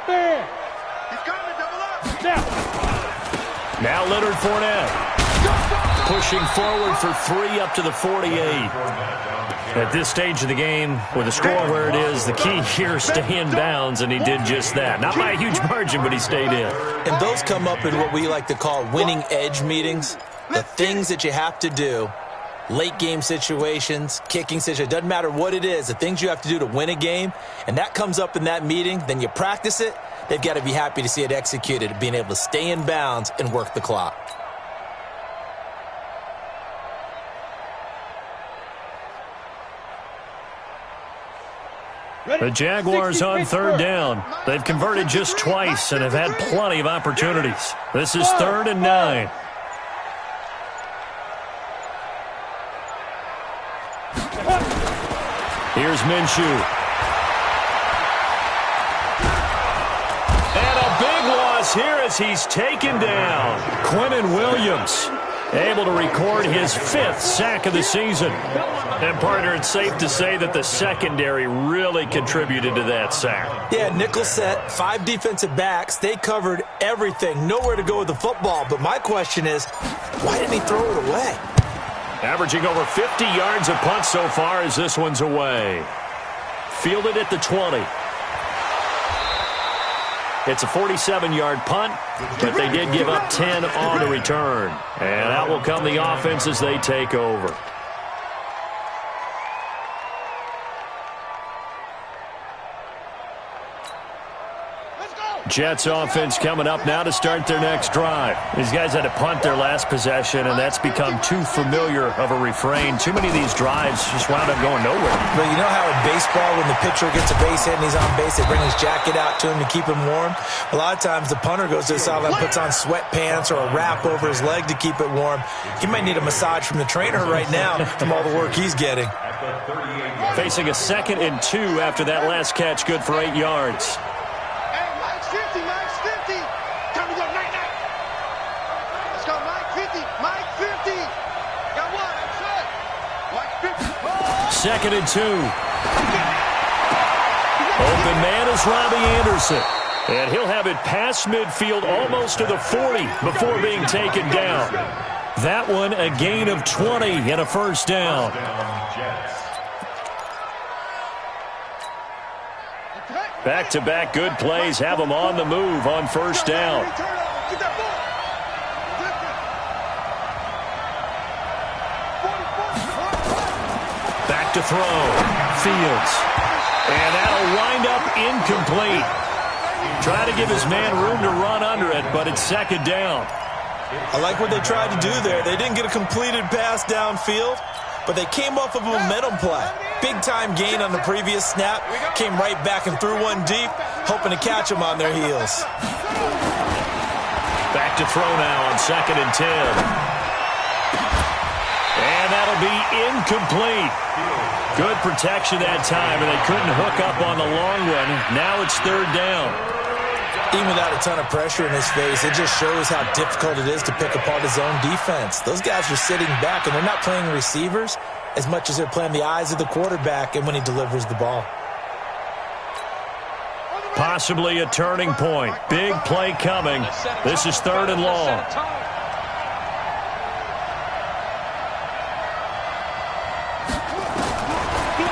Man. He's coming. Double up. Now Leonard Fournette pushing forward for 3 up to the 48. At this stage of the game, with the score where it is, the key here, stay in bounds, and he did just that. Not by a huge margin, but he stayed in. And those come up in what we like to call winning edge meetings. The things that you have to do, late game situations, kicking situations, doesn't matter what it is, the things you have to do to win a game, and that comes up in that meeting, then you practice it, they've got to be happy to see it executed, being able to stay in bounds and work the clock. The Jaguars on 3rd down. They've converted just twice and have had plenty of opportunities. This is 3rd and 9. Here's Minshew. And a big loss here as he's taken down. Quinnen Williams able to record his 5th sack of the season. And, partner, it's safe to say that the secondary really contributed to that sack. Yeah, nickel set, 5 defensive backs. They covered everything. Nowhere to go with the football. But my question is, why didn't he throw it away? Averaging over 50 yards a punt so far as this one's away. Fielded at the 20. It's a 47-yard punt, but they did give up 10 on the return. And out will come the offense as they take over. Jets offense coming up now to start their next drive. These guys had to punt their last possession, and that's become too familiar of a refrain. Too many of these drives just wound up going nowhere. But you know how in baseball, when the pitcher gets a base hit and he's on base, they bring his jacket out to him to keep him warm? A lot of times the punter goes to the sideline, puts on sweatpants or a wrap over his leg to keep it warm. He might need a massage from the trainer right now from all the work he's getting. Facing a 2nd and 2 after that last catch, good for 8 yards. Mike's 50. Time to go night-night. Let's go, Mike 50. Mike 50. Got one. That's it. Mike 50. 2nd and 2. Open man is Robbie Anderson. And he'll have it past midfield almost to the 40 before being taken down. That one a gain of 20 and a 1st down. Back-to-back good plays have them on the move on 1st down. Back to throw. Fields. And that'll wind up incomplete. Try to give his man room to run under it, but it's 2nd down. I like what they tried to do there. They didn't get a completed pass downfield, but they came off of a momentum play. Big-time gain on the previous snap. Came right back and threw one deep, hoping to catch them on their heels. Back to throw now on 2nd and 10. And that'll be incomplete. Good protection that time, and they couldn't hook up on the long one. Now it's 3rd down. Even without a ton of pressure in his face, it just shows how difficult it is to pick apart his own defense. Those guys are sitting back, and they're not playing receivers as much as they're playing the eyes of the quarterback and when he delivers the ball. Possibly a turning point. Big play coming. This is 3rd and long.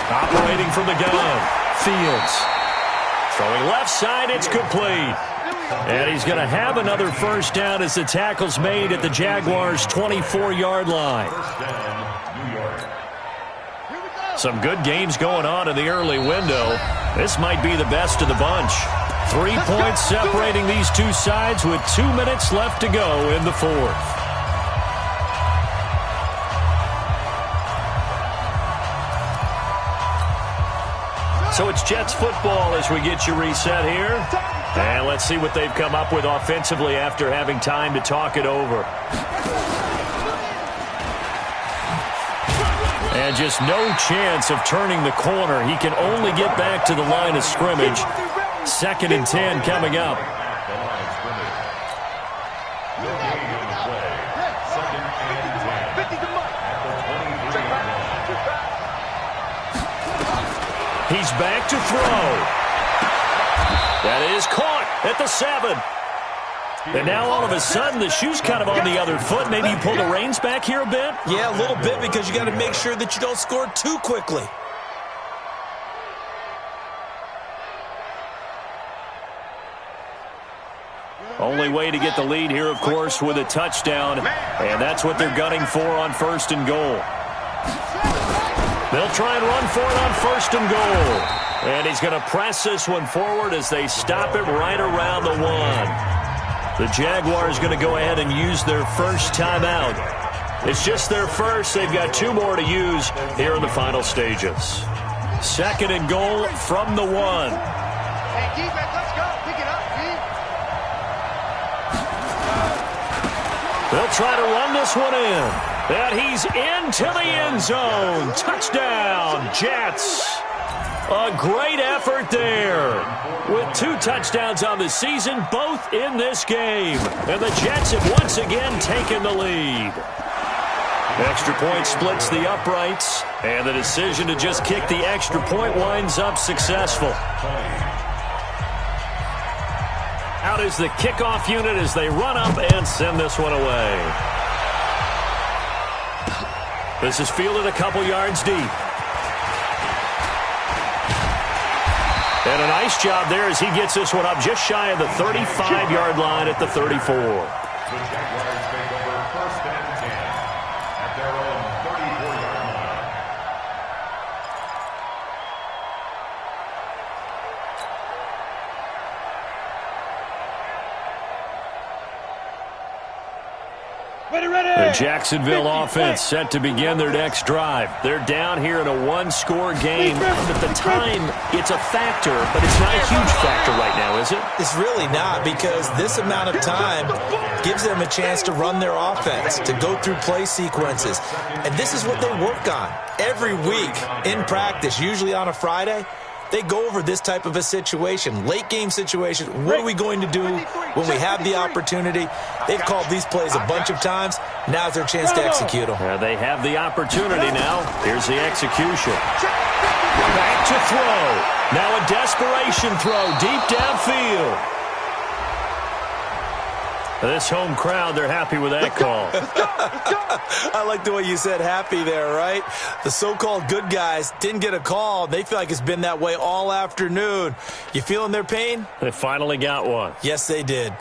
Operating from the gun. Fields. Throwing left side, it's complete. And he's going to have another 1st down as the tackle's made at the Jaguars' 24-yard line. Some good games going on in the early window. This might be the best of the bunch. 3 points separating these two sides with 2 minutes left to go in the 4th. So it's Jets football as we get you reset here. And let's see what they've come up with offensively after having time to talk it over. And just no chance of turning the corner. He can only get back to the line of scrimmage. 2nd and 10 coming up. He's back to throw. That is caught at the 7. And now all of a sudden the shoe's kind of on the other foot. Maybe you pull the reins back here a bit? Yeah, a little bit, because you got to make sure that you don't score too quickly. Only way to get the lead here, of course, with a touchdown. And that's what they're gunning for on 1st and goal. They'll try and run for it on 1st and goal. And he's going to press this one forward as they stop it right around the 1. The Jaguars going to go ahead and use their first timeout. It's just their first. They've got 2 more to use here in the final stages. 2nd and goal from the 1. Hey, defense, let's go. Pick it up, G. They'll try to run this one in. And he's into the end zone. Touchdown, Jets. A great effort there. With 2 touchdowns on the season, both in this game. And the Jets have once again taken the lead. Extra point splits the uprights. And the decision to just kick the extra point winds up successful. Out is the kickoff unit as they run up and send this one away. This is fielded a couple yards deep. And a nice job there as he gets this one up just shy of the 35-yard line at the 34. The Jaguars take over 1st and 10 at their own 34-yard line. The Jacksonville offense set to begin their next drive. They're down here in a 1-score game. At the time, it's a factor, but it's not a huge factor right now, is it? It's really not, because this amount of time gives them a chance to run their offense, to go through play sequences. And this is what they work on every week in practice, usually on a Friday. They go over this type of a situation, late game situation. What are we going to do when we have the opportunity? They've called these plays a bunch of times. Now's their chance to execute them. They have the opportunity now. Here's the execution. Back to throw. Now a desperation throw deep downfield. This home crowd, they're happy with that call. I like the way you said happy there, right? The so-called good guys didn't get a call. They feel like it's been that way all afternoon. You feeling their pain? They finally got one. Yes, they did.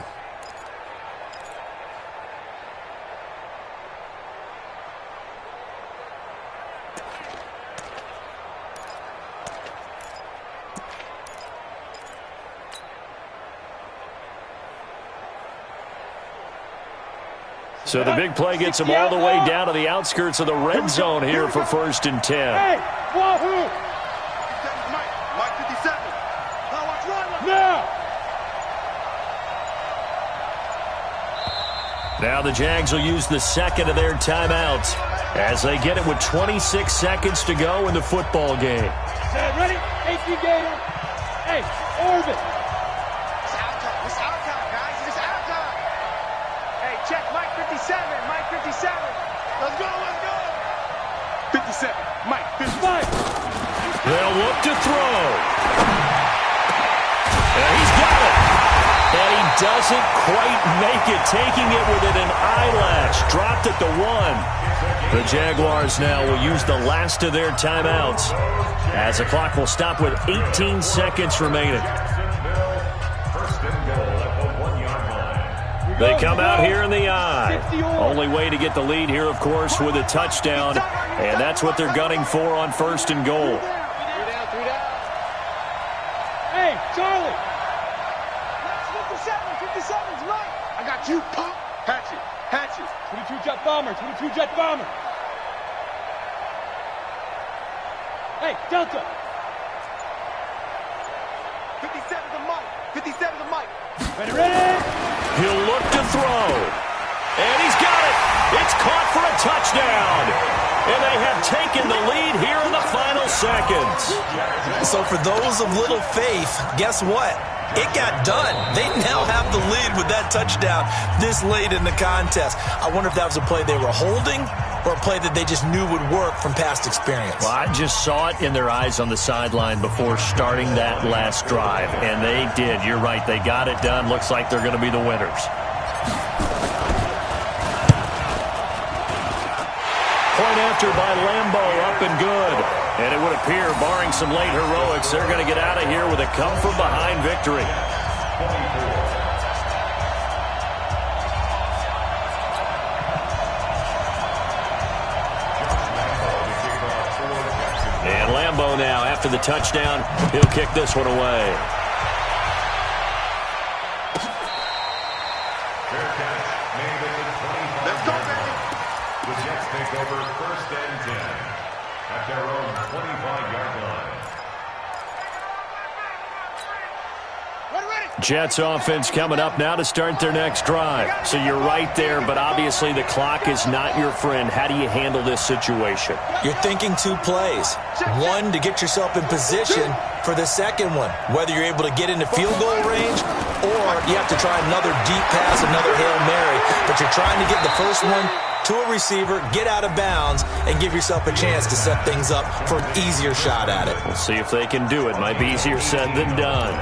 So the big play gets them all the way down to the outskirts of the red zone here for 1st and 10. Hey, Wahoo! Mike 57. Now watch run. Now the Jags will use the 2nd of their timeouts as they get it with 26 seconds to go in the football game. Ready? AC Gator. Hey, Orbit. It's out time. It's out time, guys. It's out time. Hey, check Mike 57. Mike 57. Let's go. Let's go. 57. Mike 55. They'll look to throw. And he's got it. And he doesn't quite make it, taking it within an eyelash. Dropped at the 1. The Jaguars now will use the last of their timeouts as the clock will stop with 18 seconds remaining. They come out here in the eye. Only way to get the lead here, of course, with a touchdown. And that's what they're gunning for on 1st and goal. 3 down. Hey, Charlie. 57's Mike. I got you, punk. Hatchet. 22 jet bomber. Hey, Delta. 57's a Mike. Mike. Ready, ready. He'll look to throw. And he's got it. It's caught for a touchdown. And they have taken the lead here in the final seconds. So for those of little faith, guess what? It got done. They now have the lead with that touchdown this late in the contest. I wonder if that was a play they were holding or a play that they just knew would work from past experience. Well, I just saw it in their eyes on the sideline before starting that last drive, and they did. You're right. They got it done. Looks like they're going to be the winners. Point after by Lambo, up and good. And it would appear, barring some late heroics, they're going to get out of here with a come-from-behind victory. And Lambo now, after the touchdown, he'll kick this one away. Let's go, baby. The Jets take over 1st and 10 at their own 25-yard line. Jets offense coming up now to start their next drive. So you're right there, but obviously the clock is not your friend. How do you handle this situation? You're thinking 2 plays. One, to get yourself in position for the second one, whether you're able to get into field goal range or you have to try another deep pass, another Hail Mary. But you're trying to get the first one to a receiver, get out of bounds, and give yourself a chance to set things up for an easier shot at it. We'll see if they can do it. Might be easier said than done.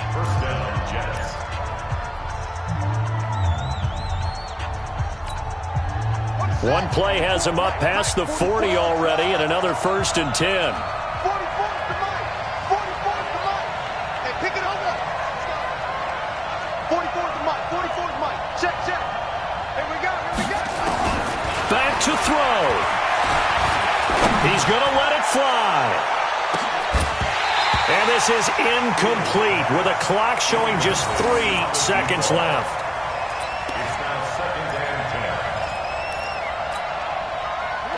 First down, Jets. One play has him up past the 40 already, and another 1st and 10. 44 to Mike. 44 to Mike. Hey, pick it over. 44 to Mike. 44 to Mike. Check, check. Here we go. Here we go. Back to throw. He's going to let it fly. And this is incomplete with a clock showing just 3 seconds left. It's now 2nd and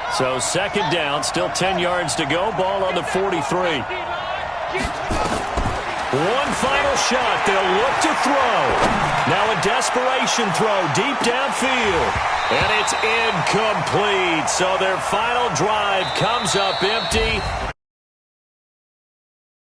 10. So 2nd down, still 10 yards to go. Ball on the 43. One final shot. They'll look to throw. Now a desperation throw deep downfield. And it's incomplete. So their final drive comes up empty.